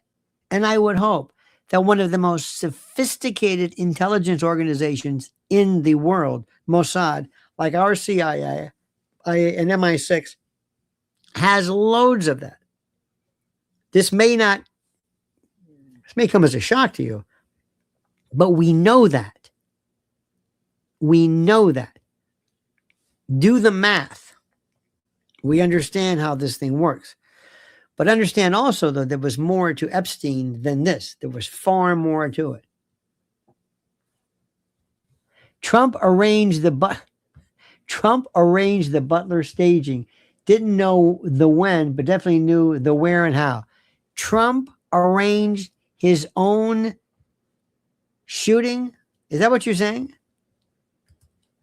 and I would hope, that one of the most sophisticated intelligence organizations in the world, Mossad, like our CIA and MI6, has loads of that. This may come as a shock to you, but we know that. We know that. Do the math. We understand how this thing works. But understand also, though, there was more to Epstein than this. There was far more to it. Trump arranged the Butler staging. Didn't know the when, but definitely knew the where and how. Trump arranged his own shooting. Is that what you're saying?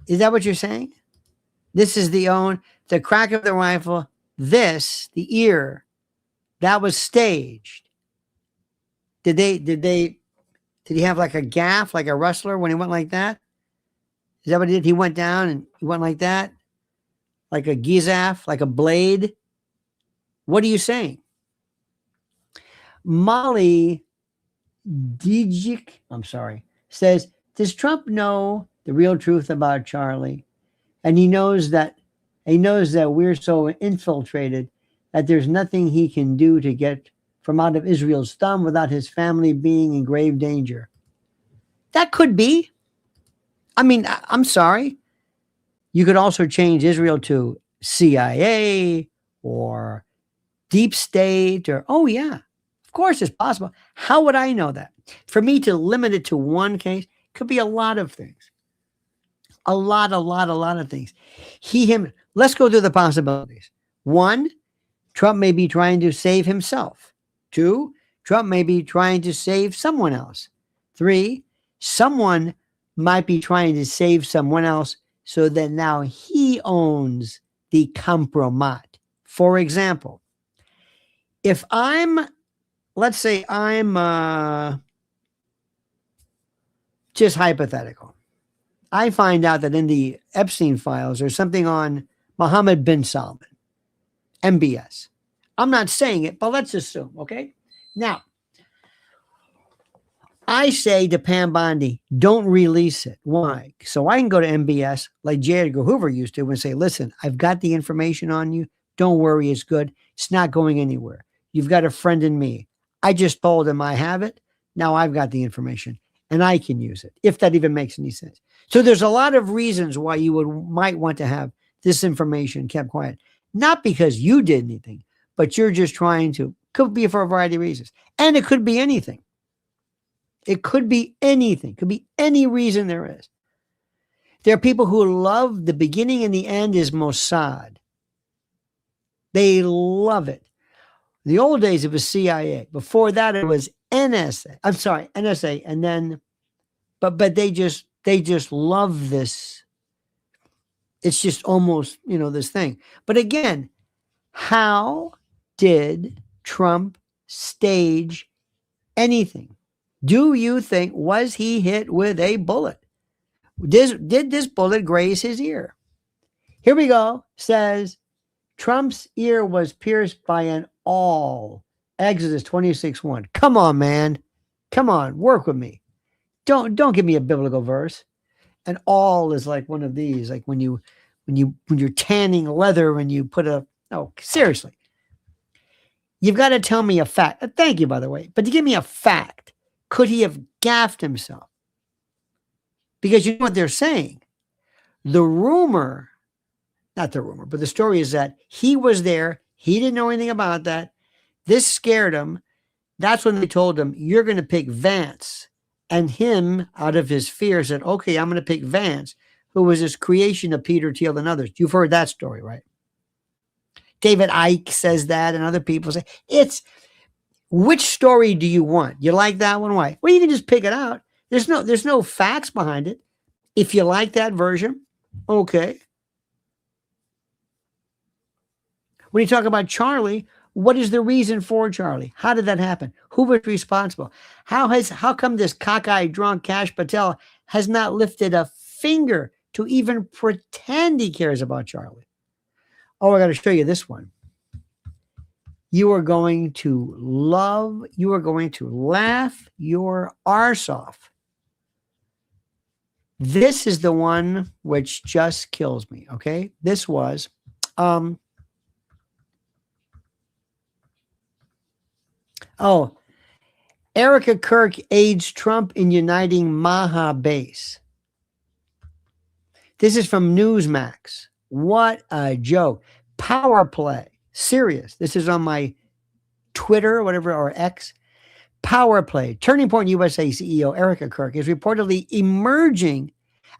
Is that what you're saying? This is the crack of the rifle. The ear, that was staged. Did he have like a gaff, like a wrestler when he went like that? Is that what he did? He went down and he went like that? Like a gizaf, like a blade? What are you saying? Molly Dijik, says, does Trump know the real truth about Charlie? And he knows that we're so infiltrated that there's nothing he can do to get from out of Israel's thumb without his family being in grave danger. That could be. I mean, I'm sorry. You could also change Israel to CIA or deep state or, oh yeah, of course it's possible. How would I know that? For me to limit it to one case could be a lot of things. A lot of things. Let's go through the possibilities. 1, Trump may be trying to save himself. 2, Trump may be trying to save someone else. 3, someone might be trying to save someone else so that now he owns the compromat. For example, if let's say I'm just hypothetical. I find out that in the Epstein files, there's something on Mohammed bin Salman, MBS. I'm not saying it, but let's assume, okay? Now, I say to Pam Bondi, don't release it. Why? So I can go to MBS like J. Edgar Hoover used to and say, listen, I've got the information on you. Don't worry, it's good. It's not going anywhere. You've got a friend in me. I just told him I have it. Now I've got the information and I can use it, if that even makes any sense. So there's a lot of reasons why you might want to have this information kept quiet. Not because you did anything, but you're just trying to. Could be for a variety of reasons. And it could be anything. It could be anything. Could be any reason there is. There are people who love the beginning and the end is Mossad. They love it. In the old days, it was CIA. Before that, it was NSA. I'm sorry, NSA. And then, but they just love this. It's just almost, this thing. But again, how did Trump stage anything? Do you think, was he hit with a bullet? Did this bullet graze his ear? Here we go. Says, Trump's ear was pierced by an awl. Exodus 26:1. Come on, man. Come on, work with me. Don't give me a biblical verse. An awl is like one of these, like when you're tanning leather and you put seriously. You've got to tell me a fact. Thank you, by the way. But to give me a fact, could he have gaffed himself? Because you know what they're saying. The story is that he was there. He didn't know anything about that. This scared him. That's when they told him, you're going to pick Vance. And him, out of his fear, said, okay, I'm going to pick Vance, who was this creation of Peter Thiel and others. You've heard that story, right? David Icke says that, and other people say, which story do you want? You like that one? Why? Well, you can just pick it out. There's no facts behind it. If you like that version, okay. When you talk about Charlie, what is the reason for Charlie? How did that happen? Who was responsible? How come this cockeyed drunk Kash Patel has not lifted a finger to even pretend he cares about Charlie? Oh, I got to show you this one. You are going to laugh your arse off. This is the one which just kills me, okay? This was, Oh, Erica Kirk aids Trump in uniting Maha base. This is from Newsmax. What a joke. Power play. Serious. This is on my Twitter, whatever, or X. Power play. Turning Point USA CEO Erica Kirk is reportedly emerging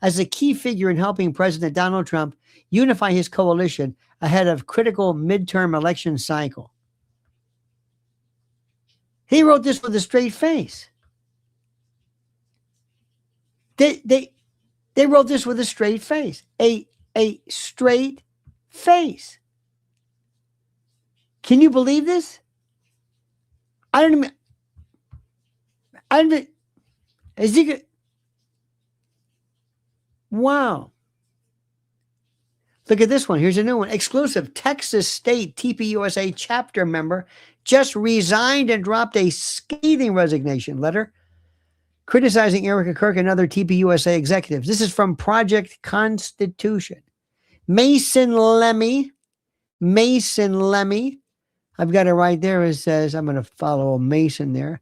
as a key figure in helping President Donald Trump unify his coalition ahead of critical midterm election cycle. He wrote this with a straight face. They wrote this with a straight face. A straight face. Can you believe this? I don't even, is he, wow. Look at this one. Here's a new one. Exclusive. Texas State TPUSA chapter member just resigned and dropped a scathing resignation letter criticizing Erica Kirk and other TPUSA executives. This is from Project Constitution. Mason Lemmy. I've got it right there. It says, I'm going to follow Mason there.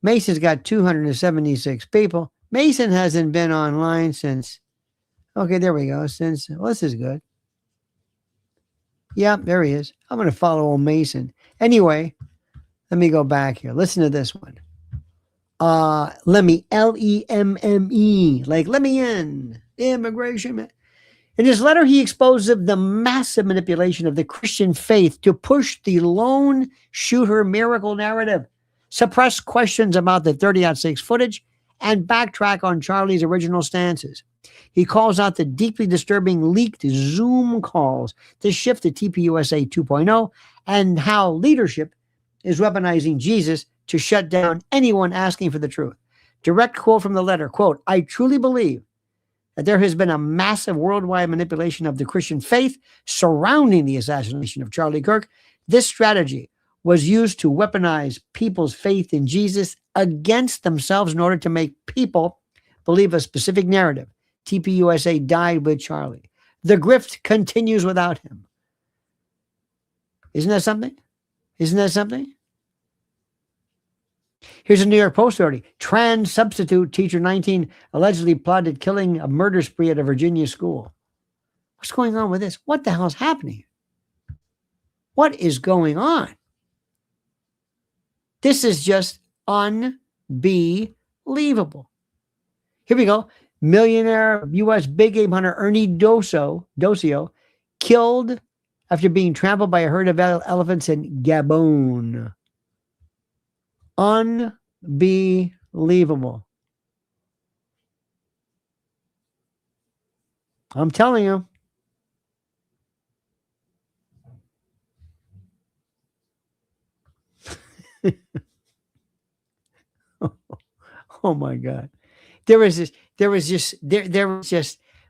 Mason's got 276 people. Mason hasn't been online since, okay, there we go. Since, well, this is good. Yeah, there he is. I'm going to follow old Mason. Anyway, let me go back here. Listen to this one. Lemmy, Lemme, like let me in. Immigration. In his letter, he exposes the massive manipulation of the Christian faith to push the lone shooter miracle narrative, suppress questions about the 30-06 footage, and backtrack on Charlie's original stances. He calls out the deeply disturbing leaked Zoom calls to shift to TPUSA 2.0 and how leadership is weaponizing Jesus to shut down anyone asking for the truth. Direct quote from the letter, quote, I truly believe that there has been a massive worldwide manipulation of the Christian faith surrounding the assassination of Charlie Kirk. This strategy was used to weaponize people's faith in Jesus against themselves in order to make people believe a specific narrative. TPUSA died with Charlie. The grift continues without him. Isn't that something? Isn't that something? Here's a New York Post story. Trans substitute teacher 19 allegedly plotted killing a murder spree at a Virginia school. What's going on with this? What the hell is happening? What is going on? This is just unbelievable. Here we go. Millionaire U.S. big game hunter Ernie Docio killed after being trampled by a herd of elephants in Gabon. Unbelievable. I'm telling you. Oh my God. There was just,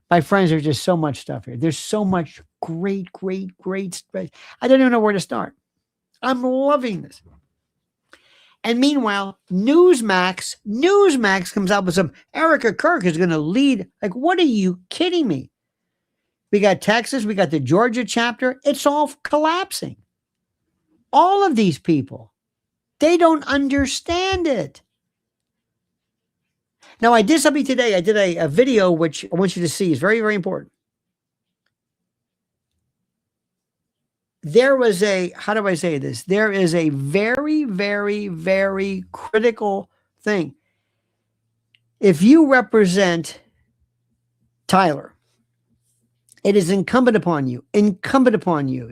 my friends, there's just so much stuff here. There's so much great stuff. I don't even know where to start. I'm loving this. And meanwhile, Newsmax comes out with some, Erica Kirk is going to lead. Like, what are you kidding me? We got Texas, we got the Georgia chapter. It's all collapsing. All of these people, they don't understand it. Now, I did something today. I did a video, which I want you to see. It's very, very important. There was a, how do I say this? There is a very, very, very critical thing. If you represent Tyler, it is incumbent upon you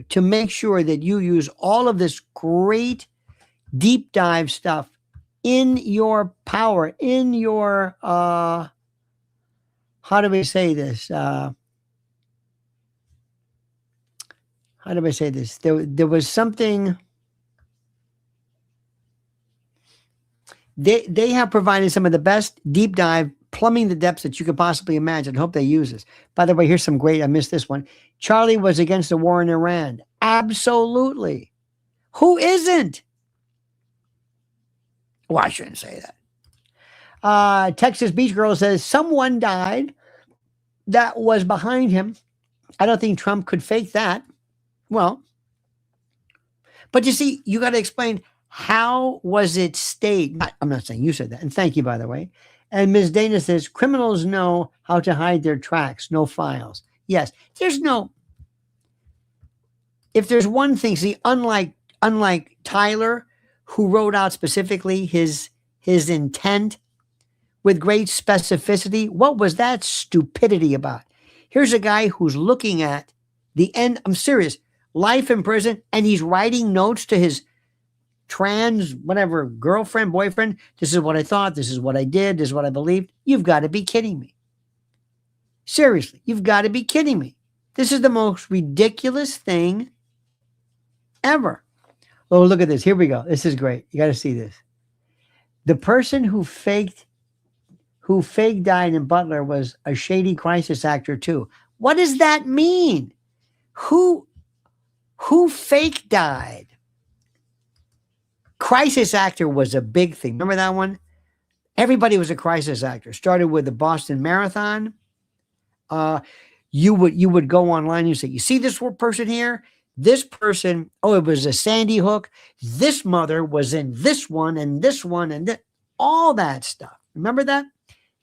to make sure that you use all of this great deep dive stuff in your power, in your, how do we say this? How do I say this? There was something. They have provided some of the best deep dive plumbing the depths that you could possibly imagine. Hope they use this. By the way, here's some great, I missed this one. Charlie was against the war in Iran. Absolutely. Who isn't? Well, I shouldn't say that. Texas Beach Girl says someone died that was behind him. I don't think Trump could fake that. Well, but you see, you got to explain How was it staged? I'm not saying you said that. And thank you, by the way. And Ms. Dana says, criminals know how to hide their tracks, no files. Yes, there's no, if there's one thing, see, unlike Tyler, who wrote out specifically his intent with great specificity, what was that stupidity about? Here's a guy who's looking at the end, I'm serious, life in prison, and he's writing notes to his trans, whatever, girlfriend, boyfriend. This is what I thought. This is what I did. This is what I believed. You've got to be kidding me. Seriously, you've got to be kidding me. This is the most ridiculous thing ever. Oh, look at this. Here we go. This is great. You got to see this. The person who faked died in Butler was a shady crisis actor too. What does that mean? Who fake died? Crisis actor was a big thing. Remember that one? Everybody was a crisis actor. Started with the Boston Marathon. You would go online and you say, you see this person here? This person, oh, it was a Sandy Hook. This mother was in this one and this one and all that stuff. Remember that?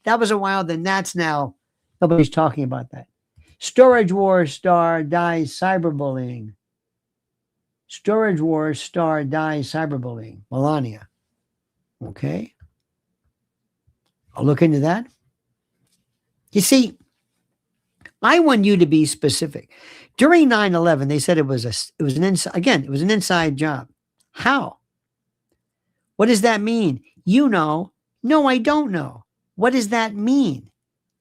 That was a while. Then that's now, nobody's talking about that. Storage Wars star dies cyberbullying. Storage Wars star dies cyberbullying. Melania. Okay. I'll look into that. You see, I want you to be specific. During 9/11, they said it was an inside job. How? What does that mean? You know. No, I don't know. What does that mean?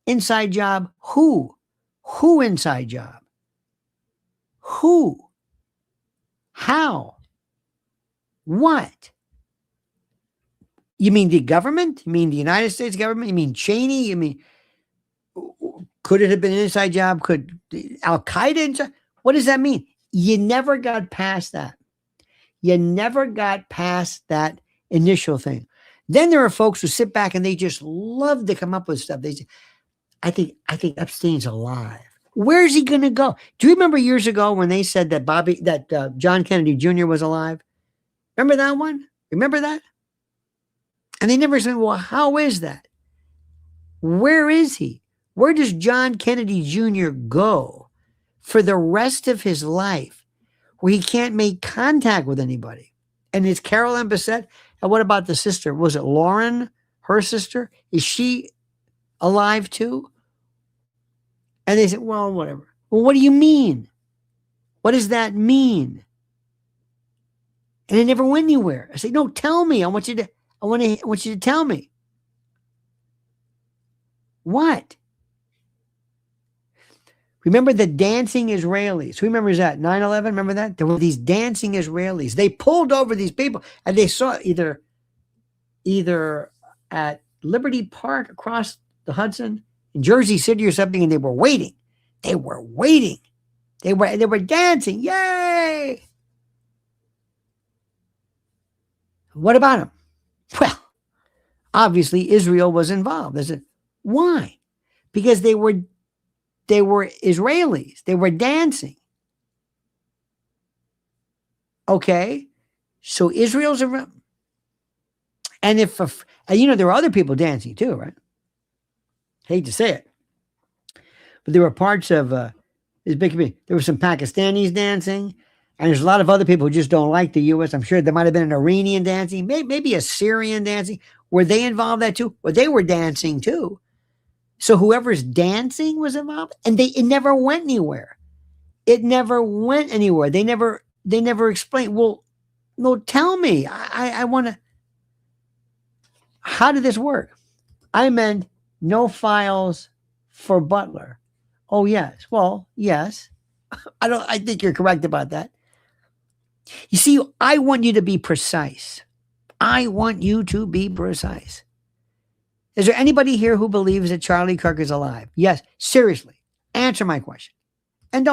Inside job, who? Who inside job? Who? How? What? You mean the government? You mean the United States government? You mean Cheney? You mean, could it have been an inside job? Could Al-Qaeda inside? What does that mean? You never got past that. You never got past that initial thing. Then there are folks who sit back and they just love to come up with stuff. They say, I think Epstein's alive. Where's he going to go? Do you remember years ago when they said that John Kennedy Jr. was alive? Remember that one? Remember that? And they never said, well, how is that? Where is he? Where does John Kennedy Jr. go for the rest of his life where he can't make contact with anybody? And it's Carol Ann Bissett. And what about the sister? Was it Lauren, her sister? Is she alive too? And they said, well, whatever. Well, what do you mean? What does that mean? And it never went anywhere. I say, no, tell me. I want you to tell me. What? Remember the dancing Israelis? Who remembers that? 9/11, remember that? There were these dancing Israelis. They pulled over these people and they saw either at Liberty Park across the Hudson in Jersey City or something, and they were waiting. They were waiting. They were dancing. Yay! What about them? Well, obviously Israel was involved. They said, why? Because they were Israelis. They were dancing. Okay, so Israel's around. And there were other people dancing too, right? Hate to say it, but there were parts of this big community. There were some Pakistanis dancing, and there's a lot of other people who just don't like the U.S. I'm sure there might have been an Iranian dancing, maybe a Syrian dancing. Were they involved in that too? Well, they were dancing too. So whoever's dancing was involved, and it never went anywhere. It never went anywhere. They never explained. Well, no, tell me. I want to. How did this work? I meant no files for Butler. Oh yes. Well, yes. I think you're correct about that. You see, I want you to be precise. I want you to be precise. Is there anybody here who believes that Charlie Kirk is alive? Yes. Seriously. Answer my question. And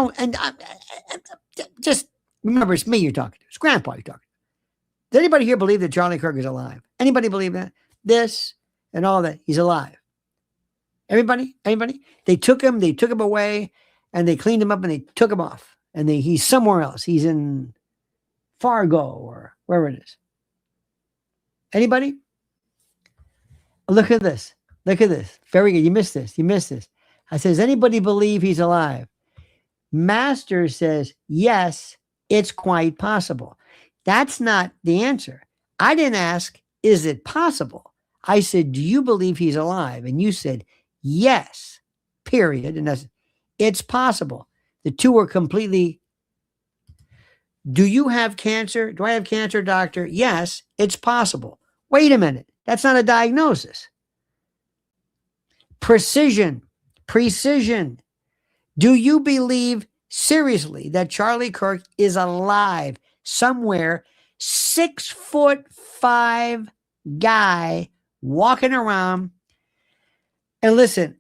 just remember, it's me you're talking to. It's Grandpa you're talking to. Does anybody here believe that Charlie Kirk is alive? Anybody believe that? This and all that. He's alive. Everybody? Anybody? They took him away, and they cleaned him up, and they took him off. And he's somewhere else. He's in Fargo or wherever it is. Anybody? Look at this. Look at this. Very good. You missed this. You missed this. I says, anybody believe he's alive? Master says, yes, it's quite possible. That's not the answer. I didn't ask, is it possible? I said, do you believe he's alive? And you said, yes, period. And that's, it's possible. The two are completely. Do you have cancer? Do I have cancer, doctor? Yes, it's possible. Wait a minute. That's not a diagnosis. Precision. Do you believe seriously that Charlie Kirk is alive somewhere? 6'5" guy walking around. And listen,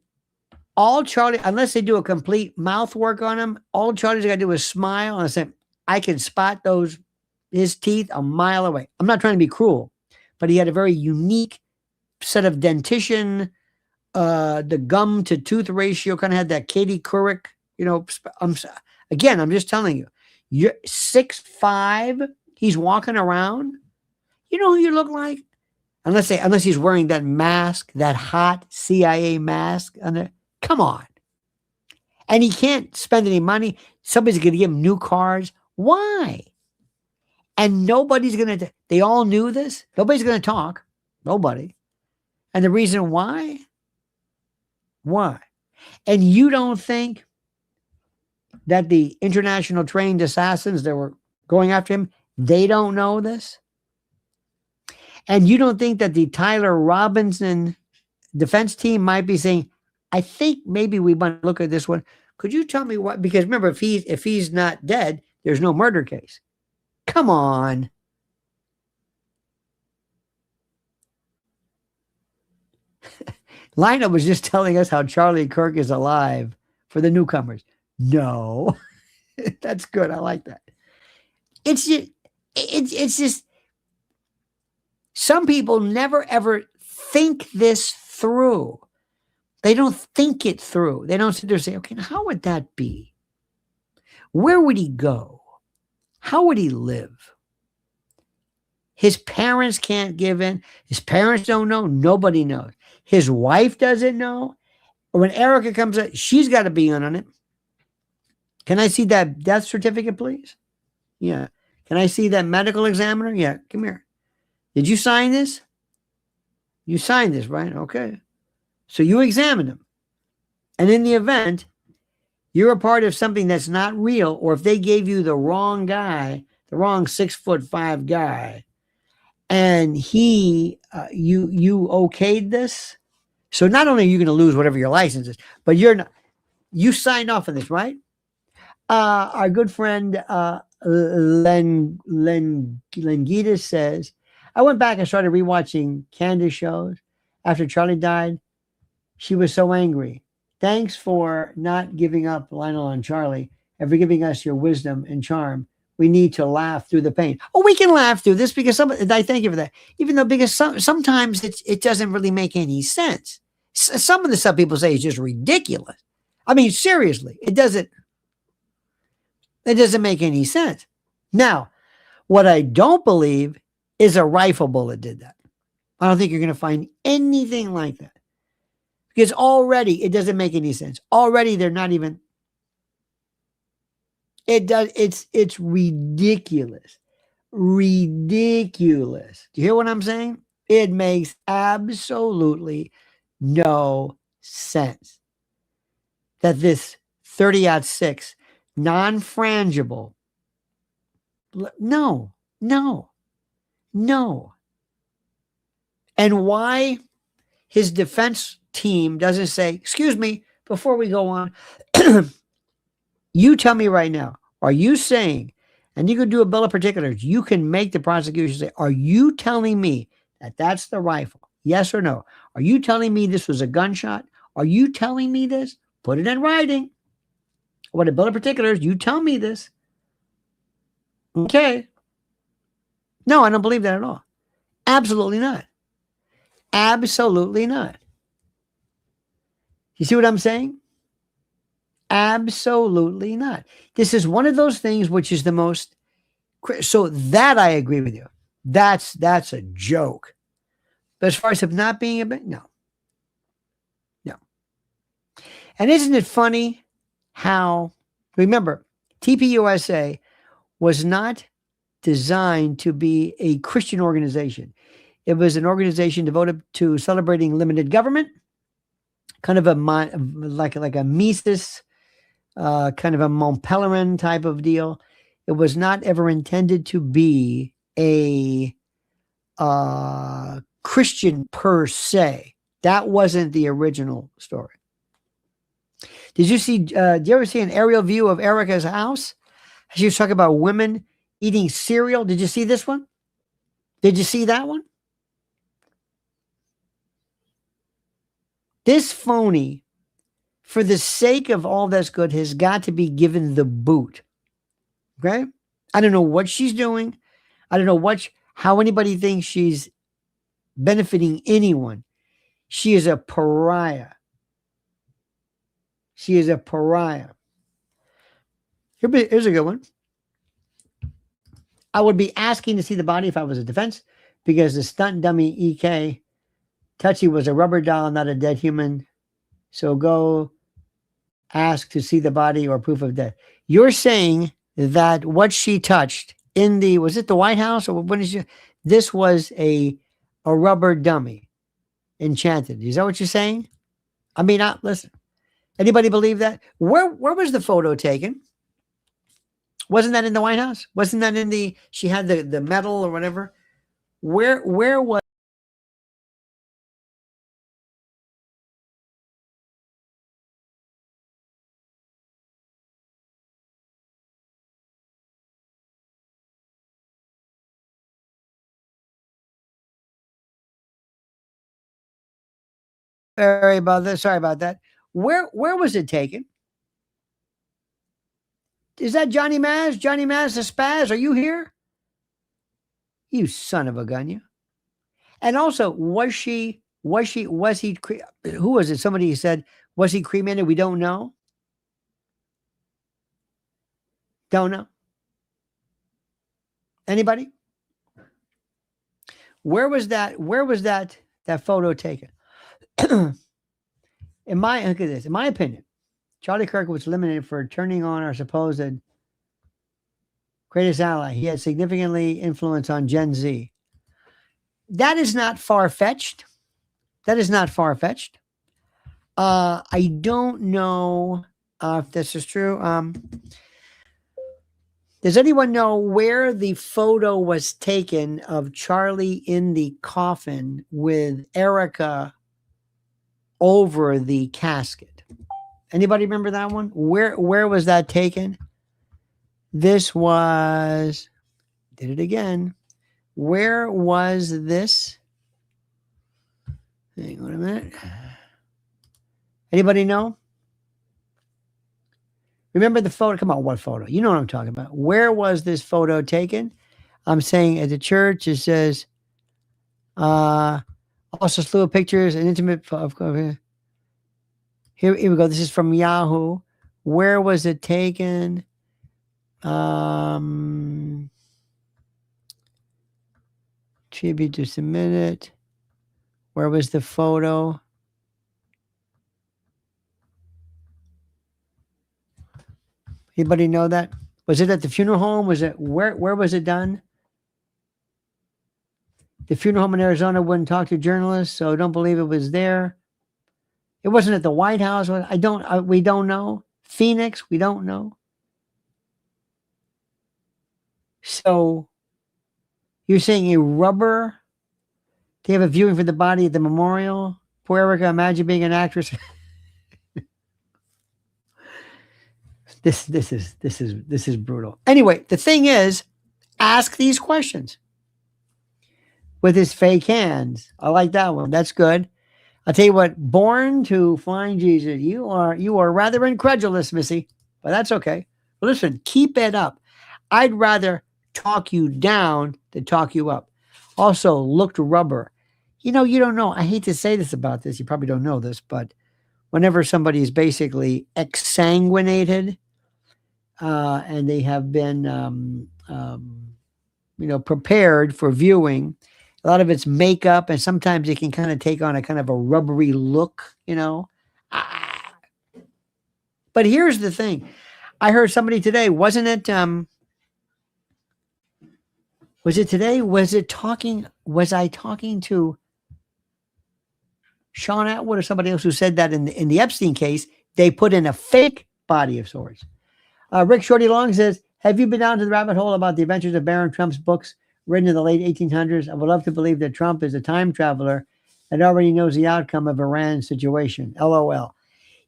all Charlie, unless they do a complete mouth work on him, all Charlie's got to do is smile and say, I can spot his teeth a mile away. I'm not trying to be cruel, but he had a very unique set of dentition. The gum to tooth ratio kind of had that Katie Couric, I'm just telling you, you're 6'5". He's walking around. You know who you look like? Unless he's wearing that mask, that hot CIA mask on there. Come on. And he can't spend any money. Somebody's going to give him new cars. Why? And nobody's going to, they all knew this. Nobody's going to talk. Nobody. And the reason why? Why? And you don't think that the international trained assassins that were going after him, they don't know this? And you don't think that the Tyler Robinson defense team might be saying, I think maybe we want to look at this one. Could you tell me what? Because remember, if he's not dead, there's no murder case. Come on. Lionel was just telling us how Charlie Kirk is alive for the newcomers. No. That's good. I like that. It's just some people never ever think this through. They don't think it through. They don't sit there and say, okay, now how would that be? Where would he go? How would he live? His parents can't give in. His parents don't know. Nobody knows. His wife doesn't know. When Erica comes up, she's got to be in on it. Can I see that death certificate, please? Yeah. Can I see that medical examiner? Yeah, come here. Did you sign this? You signed this, right? Okay. So you examine him. And in the event you're a part of something that's not real, or if they gave you the wrong guy, the wrong 6'5" guy, and you okayed this, so not only are you going to lose whatever your license is, but you signed off on this, right? Our good friend Lengita says, I went back and started rewatching Candace shows after Charlie died. She was so angry. Thanks for not giving up Lionel and Charlie and for giving us your wisdom and charm. We need to laugh through the pain. Oh, we can laugh through this because I thank you for that. Even though, because sometimes it doesn't really make any sense. Some of the stuff people say is just ridiculous. I mean, seriously, it doesn't make any sense. Now, what I don't believe is a rifle bullet did that. I don't think you're going to find anything like that. Because already it doesn't make any sense. Already they're not even. It's ridiculous. Ridiculous. Do you hear what I'm saying? It makes absolutely no sense that this 30-06 non-frangible. No. And why his defense team doesn't say, excuse me, before we go on, you tell me right now, are you saying, and you can do a bill of particulars, you can make the prosecution say, are you telling me that that's the rifle? Yes or no? Are you telling me this was a gunshot? Are you telling me this? Put it in writing. What a bill of particulars, you tell me this. Okay. No, I don't believe that at all. Absolutely not. Absolutely not. You see what I'm saying? Absolutely not. This is one of those things which is the most. So that I agree with you. That's a joke. But as far as him not being a bit, no. No. And isn't it funny how, remember, TPUSA was not designed to be a Christian organization. It was an organization devoted to celebrating limited government, kind of like a Mises, kind of a Mont Pelerin type of deal. It was not ever intended to be a Christian per se. That wasn't the original story. Did you ever see an aerial view of Erica's house? She was talking about women eating cereal. Did you see this one? Did you see that one? This phony, for the sake of all that's good, has got to be given the boot. Okay? I don't know what she's doing. I don't know how anybody thinks she's benefiting anyone. She is a pariah. She is a pariah. Here's a good one. I would be asking to see the body if I was a defense, because the stunt dummy EK Touchy was a rubber doll, not a dead human. So go ask to see the body or proof of death. You're saying that what she touched was it the White House, or what is it? This was a rubber dummy enchanted. Is that what you're saying? I mean, listen. Anybody believe that? Where was the photo taken? Wasn't that in the White House? Wasn't that she had the medal or whatever? Where was Sorry about that. Where was it taken? Is that Johnny Maz? Johnny Maz the Spaz? Are you here? You son of a gun, you. And also, was he, who was it? Somebody said, was he cremated? We don't know. Don't know. Anybody? Where was that photo taken? In my opinion, Charlie Kirk was eliminated for turning on our supposed greatest ally. He had significantly influence on Gen Z. That is not far-fetched. I don't know if this is true. Does anyone know where the photo was taken of Charlie in the coffin with Erica over the casket? Anybody remember that one? Where was that taken? This was, did it again. Where was this? Hang on a minute. Anybody know? Remember the photo? Come on, what photo? You know what I'm talking about. Where was this photo taken? I'm saying at the church, it says, also slew of pictures and intimate. Here we go. This is from Yahoo. Where was it taken? Tribute to submit it. Where was the photo? Anybody know that? Was it at the funeral home? Was it where was it done? The funeral home in Arizona wouldn't talk to journalists, so don't believe it was there. It wasn't at the White House. We don't know. Phoenix, we don't know. So you're saying a rubber? They have a viewing for the body at the memorial? Poor Erica, imagine being an actress. This is brutal. Anyway, the thing is, ask these questions with his fake hands. I like that one. That's good. I'll tell you what, born to find Jesus. You are rather incredulous, Missy, but that's okay. But listen, keep it up. I'd rather talk you down than talk you up. Also, looked rubber. You don't know. I hate to say this about this. You probably don't know this, but whenever somebody is basically exsanguinated, and they have been, prepared for viewing, A lot of it's makeup, and sometimes it can kind of take on a kind of a rubbery look, you know. Ah. But here's the thing. I heard somebody today, wasn't it was it today? Was I talking to Sean Atwood or somebody else who said that in the Epstein case, they put in a fake body of sorts. Rick Shorty Long says, have you been down to the rabbit hole about the adventures of Baron Trump's books written in the late 1800s? I would love to believe that Trump is a time traveler and already knows the outcome of Iran's situation. LOL.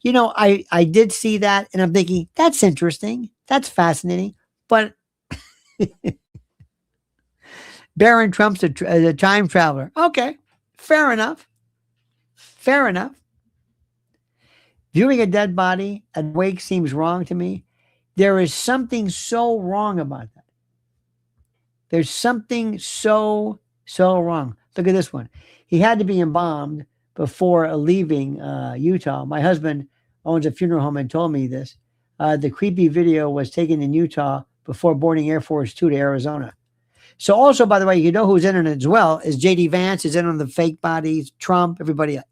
You know, I did see that, and I'm thinking, that's interesting. That's fascinating. But Baron Trump's a time traveler. Okay, fair enough. Fair enough. Viewing a dead body at wake seems wrong to me. There is something so wrong about that. There's something so wrong. Look at this one. He had to be embalmed before leaving Utah. My husband owns a funeral home and told me this. The creepy video was taken in Utah before boarding Air Force Two to Arizona. So also, by the way, you know who's in it as well is J.D. Vance is in on the fake bodies, Trump, everybody else.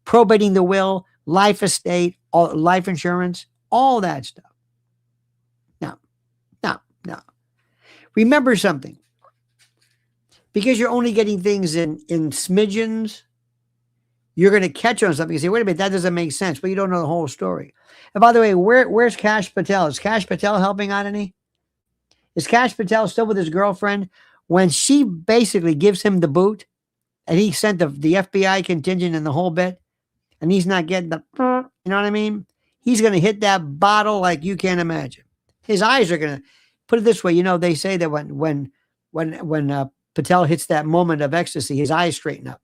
Probating the will, life estate, life insurance, all that stuff. No. Remember something. Because you're only getting things in smidgens, you're going to catch on something and say, wait a minute, that doesn't make sense, but you don't know the whole story. And by the way, where's Kash Patel? Is Kash Patel helping out any? Is Kash Patel still with his girlfriend when she basically gives him the boot and he sent the FBI contingent and the whole bit and he's not getting the, you know what I mean? He's going to hit that bottle like you can't imagine. His eyes are going to, put it this way, you know, they say that when Patel hits that moment of ecstasy, his eyes straighten up.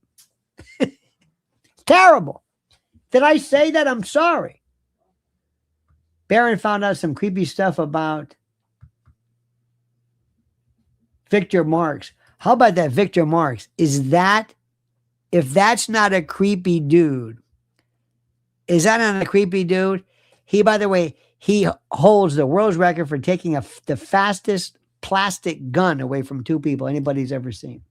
Terrible. Did I say that? I'm sorry. Barron found out some creepy stuff about Victor Marx. How about that Victor Marx? Is that, if that's not a creepy dude, is that not a creepy dude? He, by the way, he holds the world's record for taking the fastest plastic gun away from two people anybody's ever seen.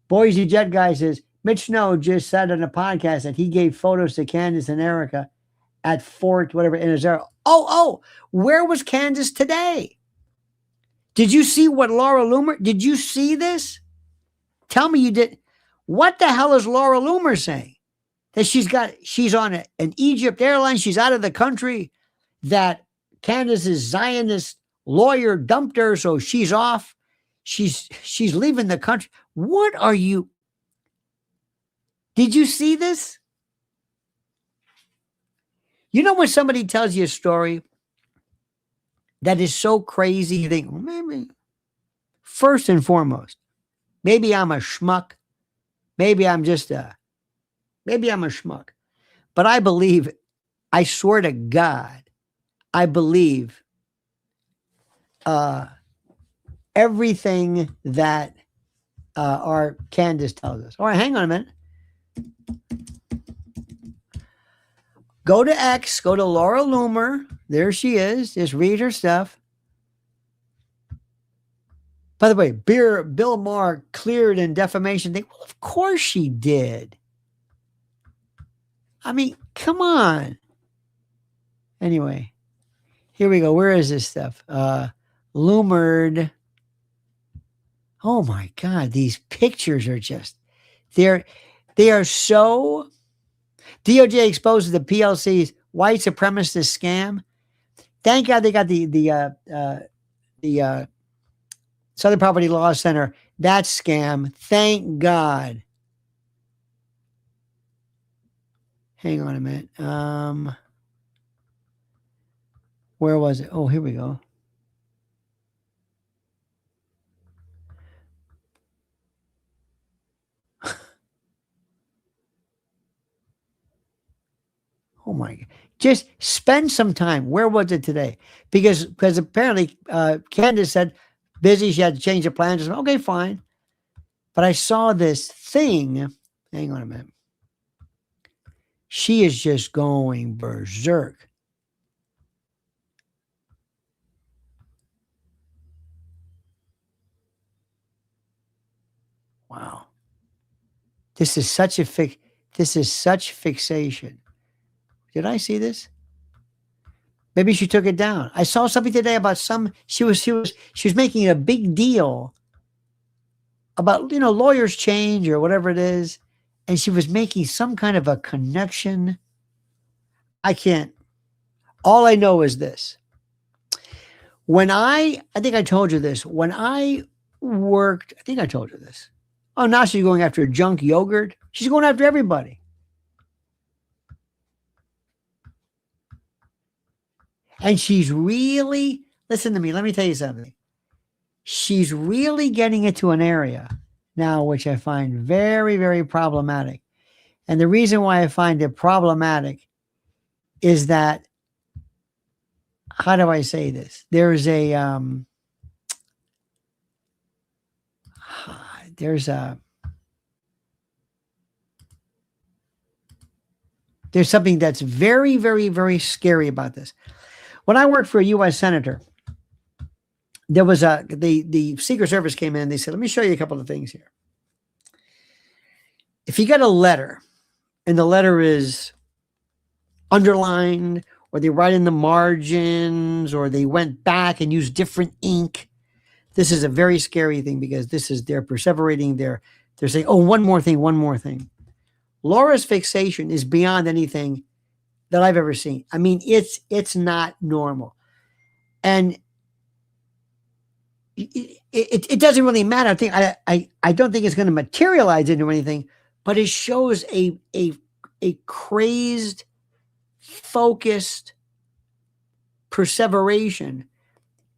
Boise Jet Guy says, Mitch Snow just said on a podcast that he gave photos to Candace and Erica at Fort, whatever, in Arizona. Oh, where was Candace today? Did you see what Laura Loomer, did you see this? Tell me you did. What the hell is Laura Loomer saying? That she's on an Egypt airline, she's out of the country, that Candace's Zionist lawyer dumped her, so she's off. She's leaving the country. What are you? Did you see this? You know when somebody tells you a story that is so crazy, you think, well, maybe, first and foremost, maybe I'm a schmuck. Maybe I'm a schmuck. But I believe, I swear to God, I believe everything that our Candace tells us. All right, hang on a minute. Go to X, go to Laura Loomer. There she is. Just read her stuff. By the way, Bill Maher cleared in defamation. Well, of course she did. I mean, come on. Anyway, here we go. Where is this stuff? Loomered. Oh my God, these pictures are just, they are so. DOJ exposes the PLC's white supremacist scam. Thank God they got the Southern Poverty Law Center, that scam. Thank God. Hang on a minute. Where was it? Oh, here we go. Oh my God. Just spend some time. Where was it today? Because apparently Candace said busy, she had to change the plans. Okay, fine. But I saw this thing. Hang on a minute. She is just going berserk. Wow. This is such fixation. Did I see this? Maybe she took it down. I saw something today about she was making a big deal about, lawyers change or whatever it is, and she was making some kind of a connection. I can't. All I know is this. I think I told you this. When I worked, I think I told you this. Oh, now she's going after junk yogurt. She's going after everybody. And she's really, listen to me, let me tell you something. She's really getting into an area now, which I find very, very problematic. And the reason why I find it problematic is that, how do I say this? There's something that's very, very, very scary about this. When I worked for a U.S. senator, there was the Secret Service came in and they said, let me show you a couple of things here. If you get a letter and the letter is underlined, or they write in the margins, or they went back and used different ink, this is a very scary thing, because they're perseverating. They're saying, oh, one more thing. Laura's fixation is beyond anything that I've ever seen. I mean, it's not normal. And it doesn't really matter. I don't think it's going to materialize into anything, but it shows a crazed, focused perseveration.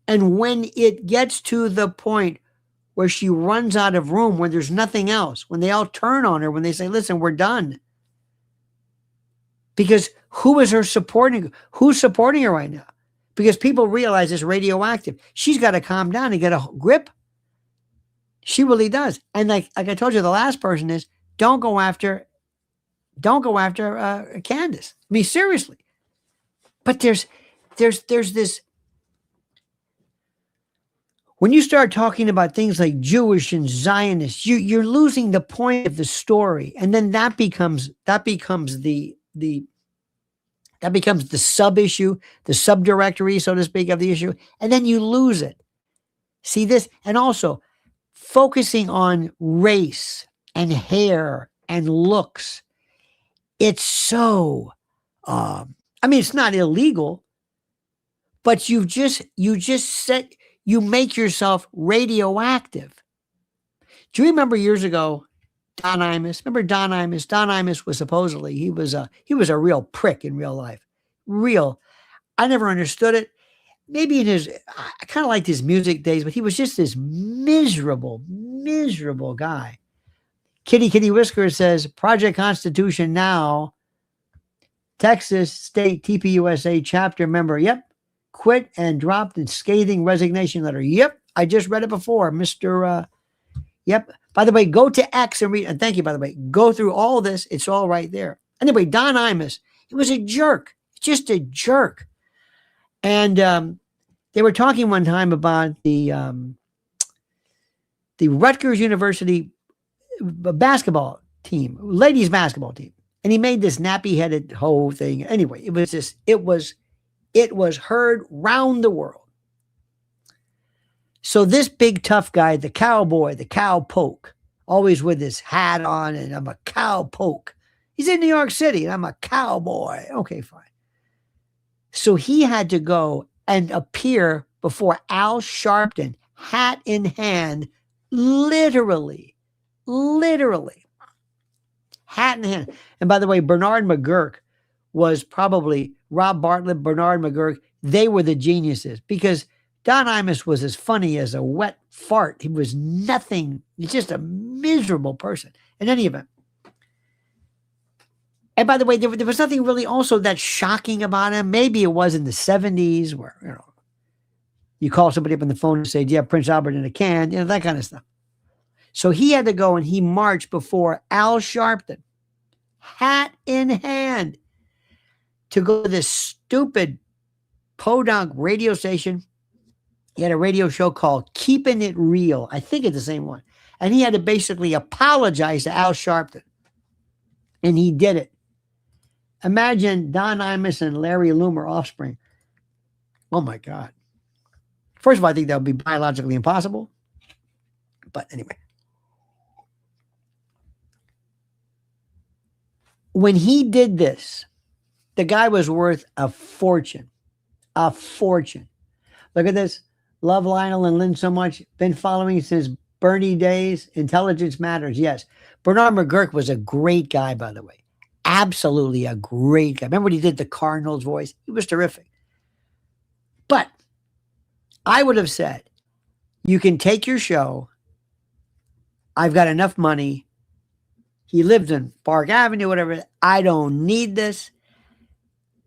And when it gets to the point where she runs out of room, when there's nothing else, when they all turn on her, when they say, listen, we're done. Because who's supporting her right now? Because people realize it's radioactive. She's got to calm down and get a grip. She really does. And like I told you, the last person is, don't go after Candace. I mean, seriously. But there's this, when you start talking about things like Jewish and Zionist, you're losing the point of the story. And then that becomes the sub-issue, the subdirectory, so to speak, of the issue. And then you lose it. See this? And also focusing on race and hair and looks. It's so, it's not illegal, but you make yourself radioactive. Do you remember years ago, Don Imus? Remember Don Imus? Don Imus was supposedly, he was a real prick in real life. Real. I never understood it. Maybe I kind of liked his music days, but he was just this miserable guy. Kitty Whisker says, Project Constitution Now, Texas State TPUSA chapter member. Yep. Quit and dropped in scathing resignation letter. Yep. I just read it before, Mr. Yep. By the way, go to X and read, and thank you, by the way, go through all this. It's all right there. Anyway, Don Imus, he was a jerk, just a jerk. And they were talking one time about the Rutgers University basketball team, ladies basketball team. And he made this nappy-headed whole thing. Anyway, it was heard round the world. So this big tough guy, the cowboy, the cowpoke, always with his hat on, and I'm a cowpoke. He's in New York City, and I'm a cowboy. Okay, fine. So he had to go and appear before Al Sharpton, hat in hand, literally, hat in hand. And by the way, Bernard McGurk was probably Rob Bartlett, Bernard McGurk. They were the geniuses, because Don Imus was as funny as a wet fart. He was nothing. He's just a miserable person. In any event. And by the way, there was nothing really also that shocking about him. Maybe it was in the 70s where, you call somebody up on the phone and say, do you have Prince Albert in a can? That kind of stuff. So he had to go and he marched before Al Sharpton, hat in hand, to go to this stupid podunk radio station. He had a radio show called Keeping It Real. I think it's the same one. And he had to basically apologize to Al Sharpton. And he did it. Imagine Don Imus and Larry Loomer offspring. Oh my God. First of all, I think that would be biologically impossible. But anyway. When he did this, the guy was worth a fortune. A fortune. Look at this. Love Lionel and Lynn so much. Been following since Bernie days. Intelligence matters. Yes. Bernard McGurk was a great guy, by the way. Absolutely a great guy. Remember when he did the Cardinals voice? He was terrific. But I would have said, you can take your show. I've got enough money. He lived in Park Avenue, whatever. I don't need this.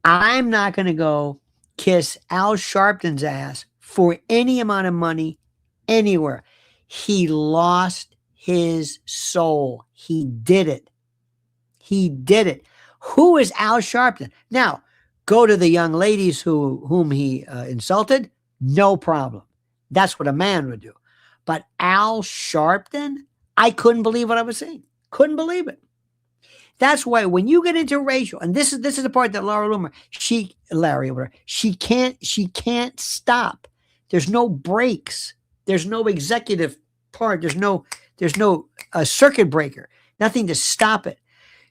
I'm not going to go kiss Al Sharpton's ass for any amount of money anywhere. He lost his soul. He did it. He did it. Who is Al Sharpton? Now, go to the young ladies whom he insulted. No problem. That's what a man would do. But Al Sharpton, I couldn't believe what I was seeing. Couldn't believe it. That's why when you get into racial, and this is the part that Laura Loomer, she can't stop. There's no breaks. There's no executive part. There's no circuit breaker. Nothing to stop it.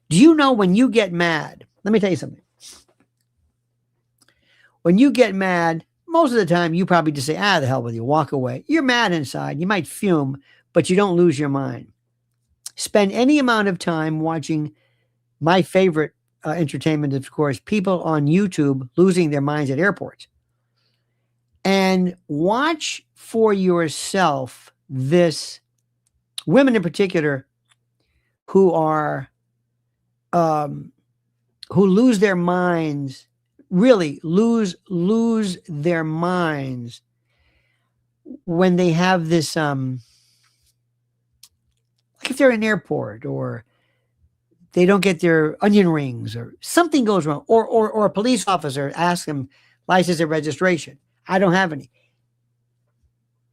Do you know when you get mad? Let me tell you something. When you get mad, most of the time you probably just say, the hell with you, walk away. You're mad inside. You might fume, but you don't lose your mind. Spend any amount of time watching my favorite entertainment, of course, people on YouTube losing their minds at airports. And watch for yourself this, women in particular, who are, who lose their minds, really lose their minds when they have this, like if they're in an airport or they don't get their onion rings or something goes wrong, or a police officer asks them license and registration. I don't have any.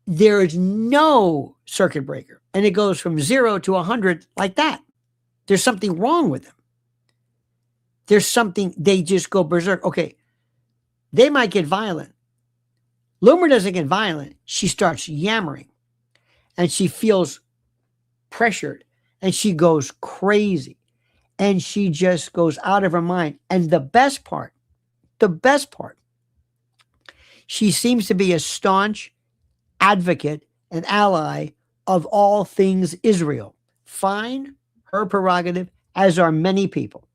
There is no circuit breaker, and it goes from 0 to 100 like that. There's something wrong with them. There's something, they just go berserk. Okay, they might get violent. Loomer doesn't get violent. She starts yammering, and she feels pressured, and she goes crazy, and she just goes out of her mind. And the best part, she seems to be a staunch advocate and ally of all things Israel. Fine, her prerogative, as are many people.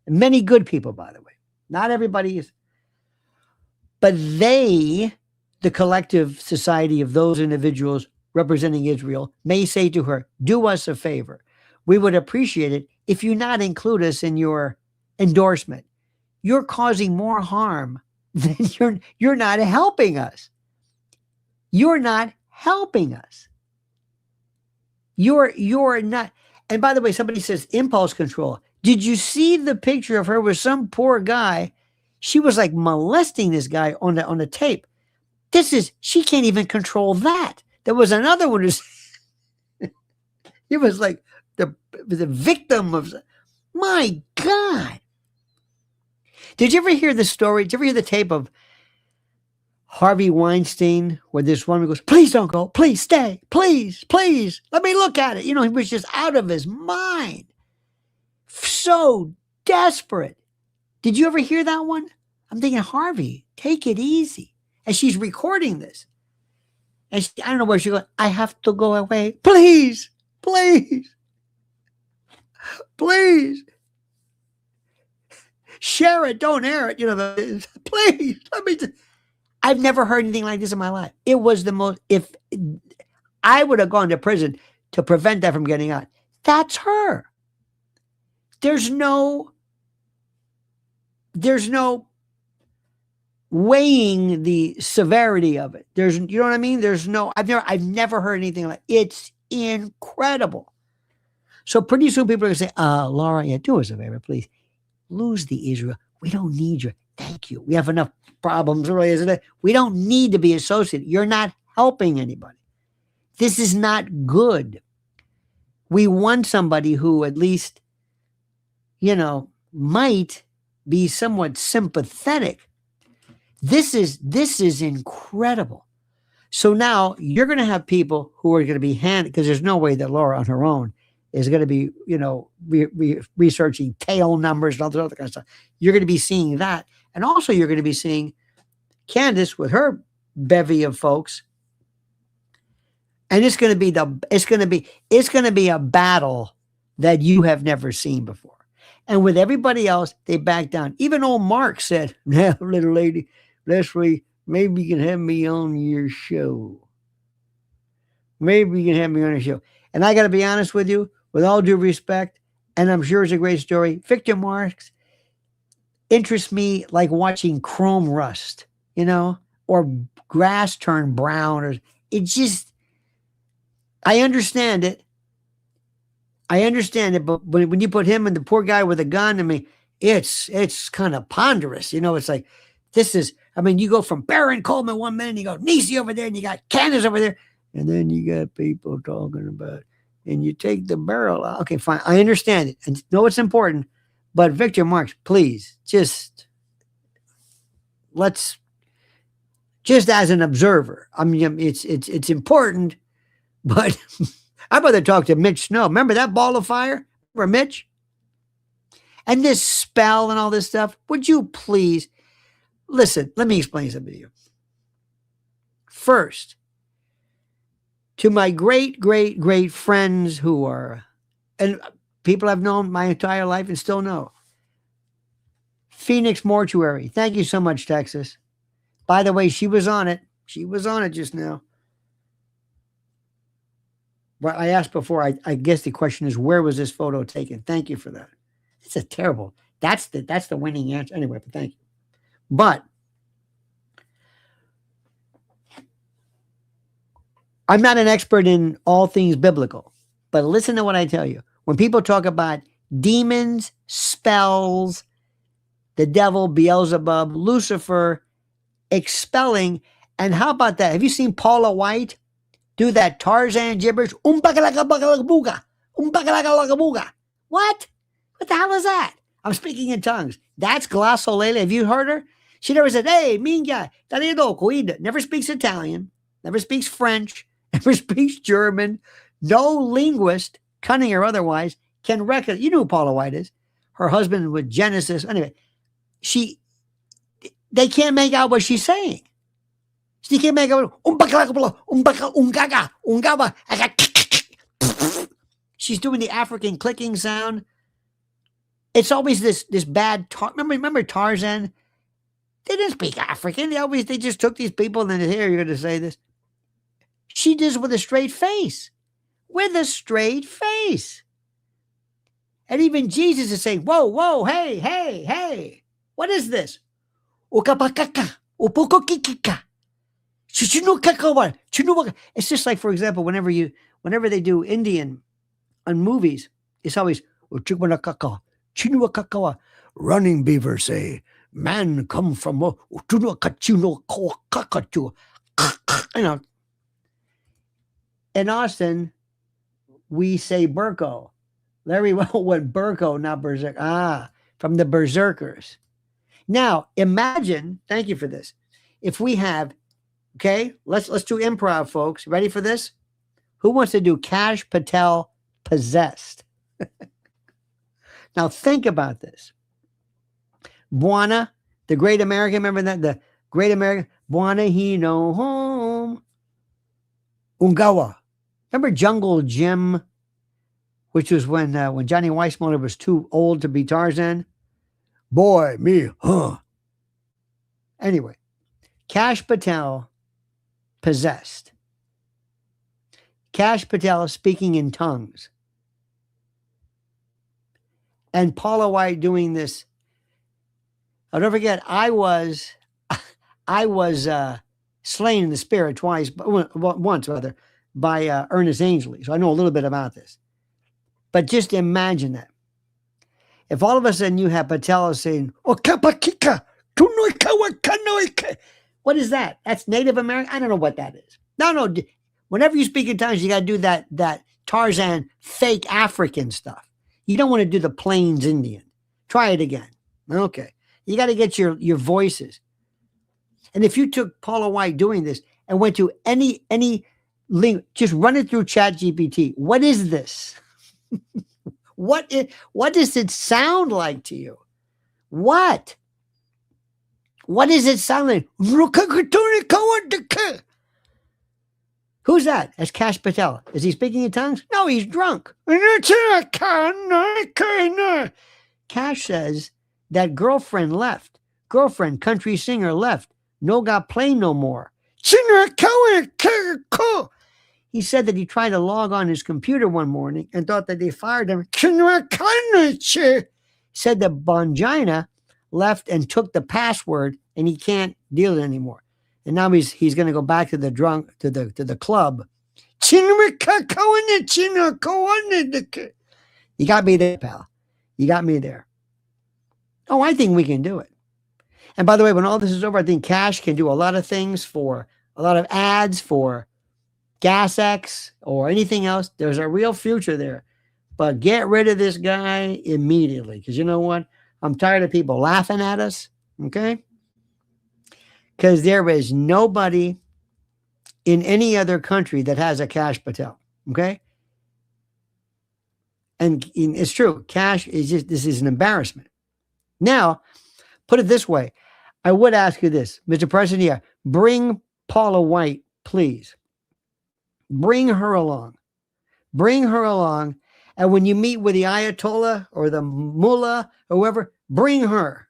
Many good people, by the way. Not everybody is. But they, the collective society of those individuals representing Israel, may say to her, do us a favor. We would appreciate it if you not include us in your endorsement. You're causing more harm than you're not helping us. You're not helping us. You're not. And by the way, somebody says impulse control. Did you see the picture of her with some poor guy? She was like molesting this guy on the tape. She can't even control that. There was another one who's, he was like the victim of, my God. Did you ever hear the story? Did you ever hear the tape of Harvey Weinstein, where this woman goes, please don't go, please stay, please, let me look at it. He was just out of his mind. So desperate. Did you ever hear that one? I'm thinking, Harvey, take it easy. And she's recording this. And I don't know where she goes, I have to go away. Please. Share it, don't air it. Please, let me I've never heard anything like this in my life. It was the most, if I would have gone to prison to prevent that from getting out. That's her. There's no weighing the severity of it. You know what I mean? I've never heard anything like it. It's incredible. So pretty soon people are going to say, Laura, do us a favor, please. Lose the Israel. We don't need you. Thank you. We have enough problems really, isn't it? We don't need to be associated. You're not helping anybody. This is not good. We want somebody who at least, might be somewhat sympathetic. This is incredible. So now you're going to have people who are going to be because there's no way that Laura on her own is going to be, researching tail numbers and all this other kind of stuff. You're going to be seeing that. And also you're going to be seeing Candace with her bevy of folks. And it's going to be a battle that you have never seen before. And with everybody else, they back down. Even old Mark said, "Now, little lady, Leslie, maybe you can have me on your show. Maybe you can have me on your show." And I got to be honest with you, with all due respect, and I'm sure it's a great story, Victor Marx interests me like watching chrome rust, or grass turn brown. Or it just, I understand it. But when you put him and the poor guy with a gun, I mean, it's kind of ponderous. It's like, you go from Baron Coleman one minute, you go Nietzsche over there, and you got Candace over there, and then you got people talking about, and you take the barrel out. Okay, fine. I understand it. And know it's important. But Victor Marx, please, just as an observer, I mean, it's important, but I'd rather talk to Mitch Snow. Remember that ball of fire? Remember Mitch? And this spell and all this stuff. Would you please listen? Let me explain something to you. First, to my great, great, great friends who are, and people I've known my entire life and still know. Phoenix Mortuary. Thank you so much, Texas. By the way, she was on it. She was on it just now. Well, I asked before, I guess the question is, where was this photo taken? Thank you for that. It's a terrible, that's the winning answer. Anyway, but thank you. But I'm not an expert in all things biblical, but listen to what I tell you. When people talk about demons, spells, the devil, Beelzebub, Lucifer, expelling, and how about that? Have you seen Paula White do that Tarzan gibberish? What? What the hell is that? I'm speaking in tongues. That's glossolele. Have you heard her? She never said, "Hey, minga, never speaks Italian, never speaks French, never speaks German. No linguist, cunning or otherwise, can reckon." You know who Paula White is. Her husband with Genesis. Anyway, they can't make out what she's saying. She can't make out. She's doing the African clicking sound. It's always this bad talk. Remember Tarzan? They didn't speak African. They just took these people and then, "Here, you're going to say this." She does with a straight face. With a straight face. And even Jesus is saying, "Whoa, whoa, hey, hey, hey. What is this?" It's just like, for example, whenever they do Indian on movies, it's always running beaver say, "Man come from in Austin, we say Burko. Larry went Burko, not Berserk. From the Berserkers. Now, imagine, thank you for this. If we have, okay, let's do improv, folks. Ready for this? Who wants to do Kash Patel Possessed? Now, think about this. Buana, the great American, remember that? The great American, Buana Hino Home. Ungawa. Remember Jungle Jim, which was when Johnny Weissmuller was too old to be Tarzan? Boy, me, huh? Anyway, Kash Patel Possessed. Kash Patel speaking in tongues. And Paula White doing this. Oh, don't forget, I was slain in the spirit twice, once rather, by Ernest Angley. So I know a little bit about this. But just imagine that. If all of a sudden you have Patel saying, "Oh, kapakika, what is that? That's Native American? I don't know what that is. No. Whenever you speak in tongues, you got to do that Tarzan fake African stuff. You don't want to do the Plains Indian. Try it again. Okay. You got to get your voices. And if you took Paula White doing this and went to any link, just run it through ChatGPT. What is this? What does it sound like to you? What does it sound like? Who's that? That's Kash Patel. Is he speaking in tongues? No, he's drunk. Kash says that girlfriend left. Girlfriend, country singer left. No got play no more. He said that he tried to log on his computer one morning and thought that they fired him. Said that Bongina left and took the password and he can't deal it anymore. And now he's going to go back to the club. You got me there, pal. You got me there. Oh, I think we can do it. And by the way, when all this is over, I think Kash can do a lot of things for a lot of ads for GasX or anything else. There's a real future there. But get rid of this guy immediately. Because you know what? I'm tired of people laughing at us. Okay? Because there is nobody in any other country that has a Kash Patel. Okay? And it's true. Kash is this is an embarrassment. Now, put it this way. I would ask you this, Mr. President, yeah, bring Paula White, please. Bring her along. Bring her along. And when you meet with the Ayatollah or the mullah or whoever, bring her.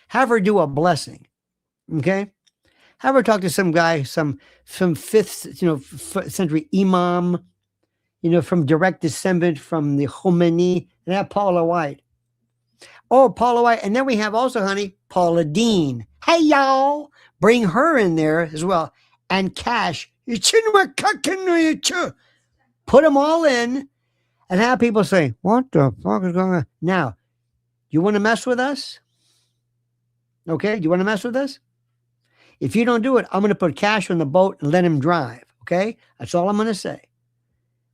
Have her do a blessing. Okay? Have her talk to some guy, some 5th century imam, from direct descendant from the Khomeini, and that Paula White. Oh, Paula White. And then we have also, honey, Paula Dean. Hey, y'all. Bring her in there as well. And Kash. Put them all in and have people say, what the fuck is going on? Now, you want to mess with us? Okay? You want to mess with us? If you don't do it, I'm going to put Kash on the boat and let him drive. Okay? That's all I'm going to say.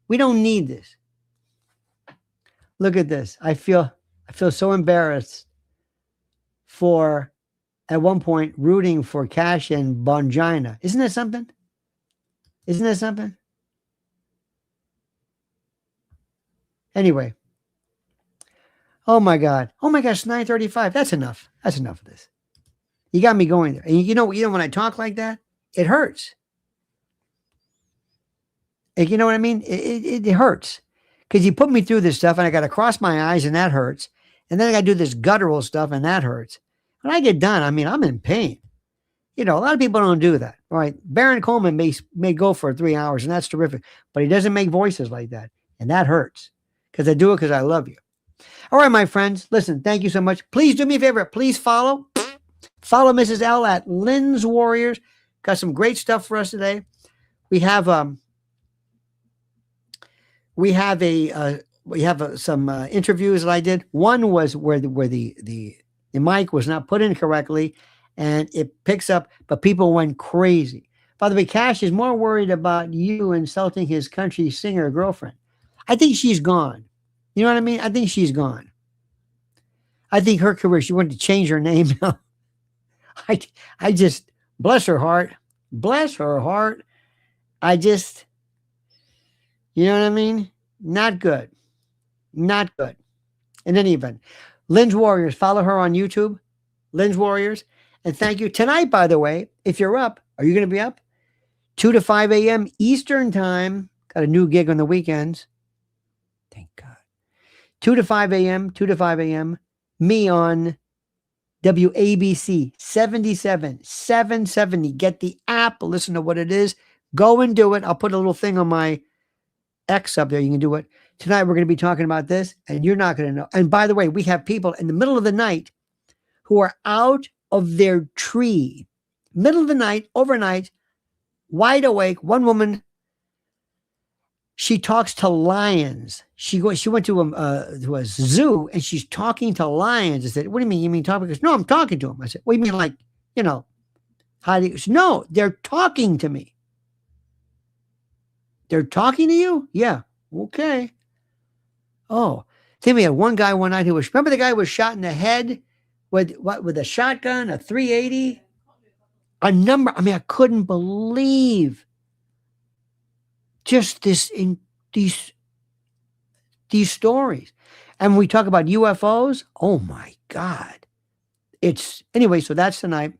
We don't need this. Look at this. I feel so embarrassed for, at one point, rooting for Kash and Bongina. Isn't that something? Isn't that something? Anyway. Oh my God. Oh my gosh, 9:35. That's enough. That's enough of this. You got me going there. And you know when I talk like that, it hurts. And you know what I mean? It hurts. Because you put me through this stuff and I got to cross my eyes and that hurts. And then I got to do this guttural stuff and that hurts. When I get done, I'm in pain. A lot of people don't do that. All right. Baron Coleman may go for 3 hours and that's terrific, but he doesn't make voices like that. And that hurts because I do it because I love you. All right, my friends, listen, thank you so much. Please do me a favor. Please follow Mrs. L at Lynn's Warriors. Got some great stuff for us today. We have some interviews that I did. One was where the mic was not put in correctly and it picks up, but people went crazy. By the way, Kash is more worried about you insulting his country singer girlfriend. I think she's gone. You know what I mean? I think she's gone. I think her career, she wanted to change her name now. I just, bless her heart. Bless her heart. You know what I mean? Not good. Not good. In any event, Lynn's Warriors, follow her on YouTube. Lynn's Warriors. And thank you. Tonight, by the way, if you're up, are you going to be up? 2 to 5 a.m. Eastern time. Got a new gig on the weekends. Thank God. 2 to 5 a.m. Me on WABC 77, 770. Get the app. Listen to what it is. Go and do it. I'll put a little thing on my X up there. You can do it. Tonight, we're going to be talking about this, and you're not going to know. And by the way, we have people in the middle of the night who are out of their tree. Middle of the night, overnight, wide awake. One woman, she talks to lions. She went to a zoo, and she's talking to lions. I said, what do you mean? You mean talking? Because, no, I'm talking to them. I said, what do you mean, like, how do you? No, they're talking to me. They're talking to you? Yeah. Okay. Oh, I think we had one guy one night who was, remember the guy who was shot in the head with a shotgun, a 380? A number. I mean, I couldn't believe just this in these stories. And when we talk about UFOs, oh my God. It's anyway, so that's tonight.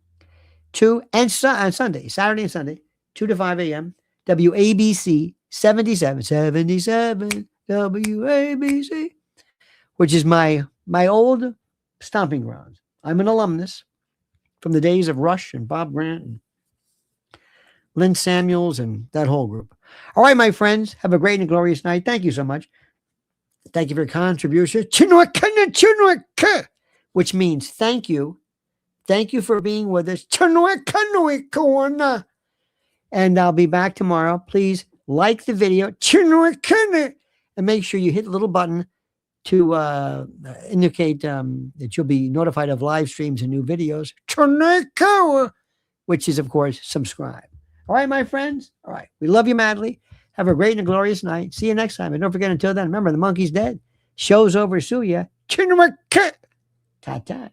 2 and Sunday, Saturday and Sunday, 2 to 5 a.m. WABC 77 WABC, which is my old stomping grounds. I'm an alumnus from the days of Rush and Bob Grant and Lynn Samuels and that whole group. All right, my friends, have a great and glorious night. Thank you so much. Thank you for your contribution, which means thank you. Thank you for being with us. And I'll be back tomorrow. Please like the video and make sure you hit the little button to indicate that you'll be notified of live streams and new videos, which is, of course, subscribe. All right, my friends. All right. We love you madly. Have a great and glorious night. See you next time. And don't forget, until then, remember, the monkey's dead. Show's over. Sue ya. Ta-ta.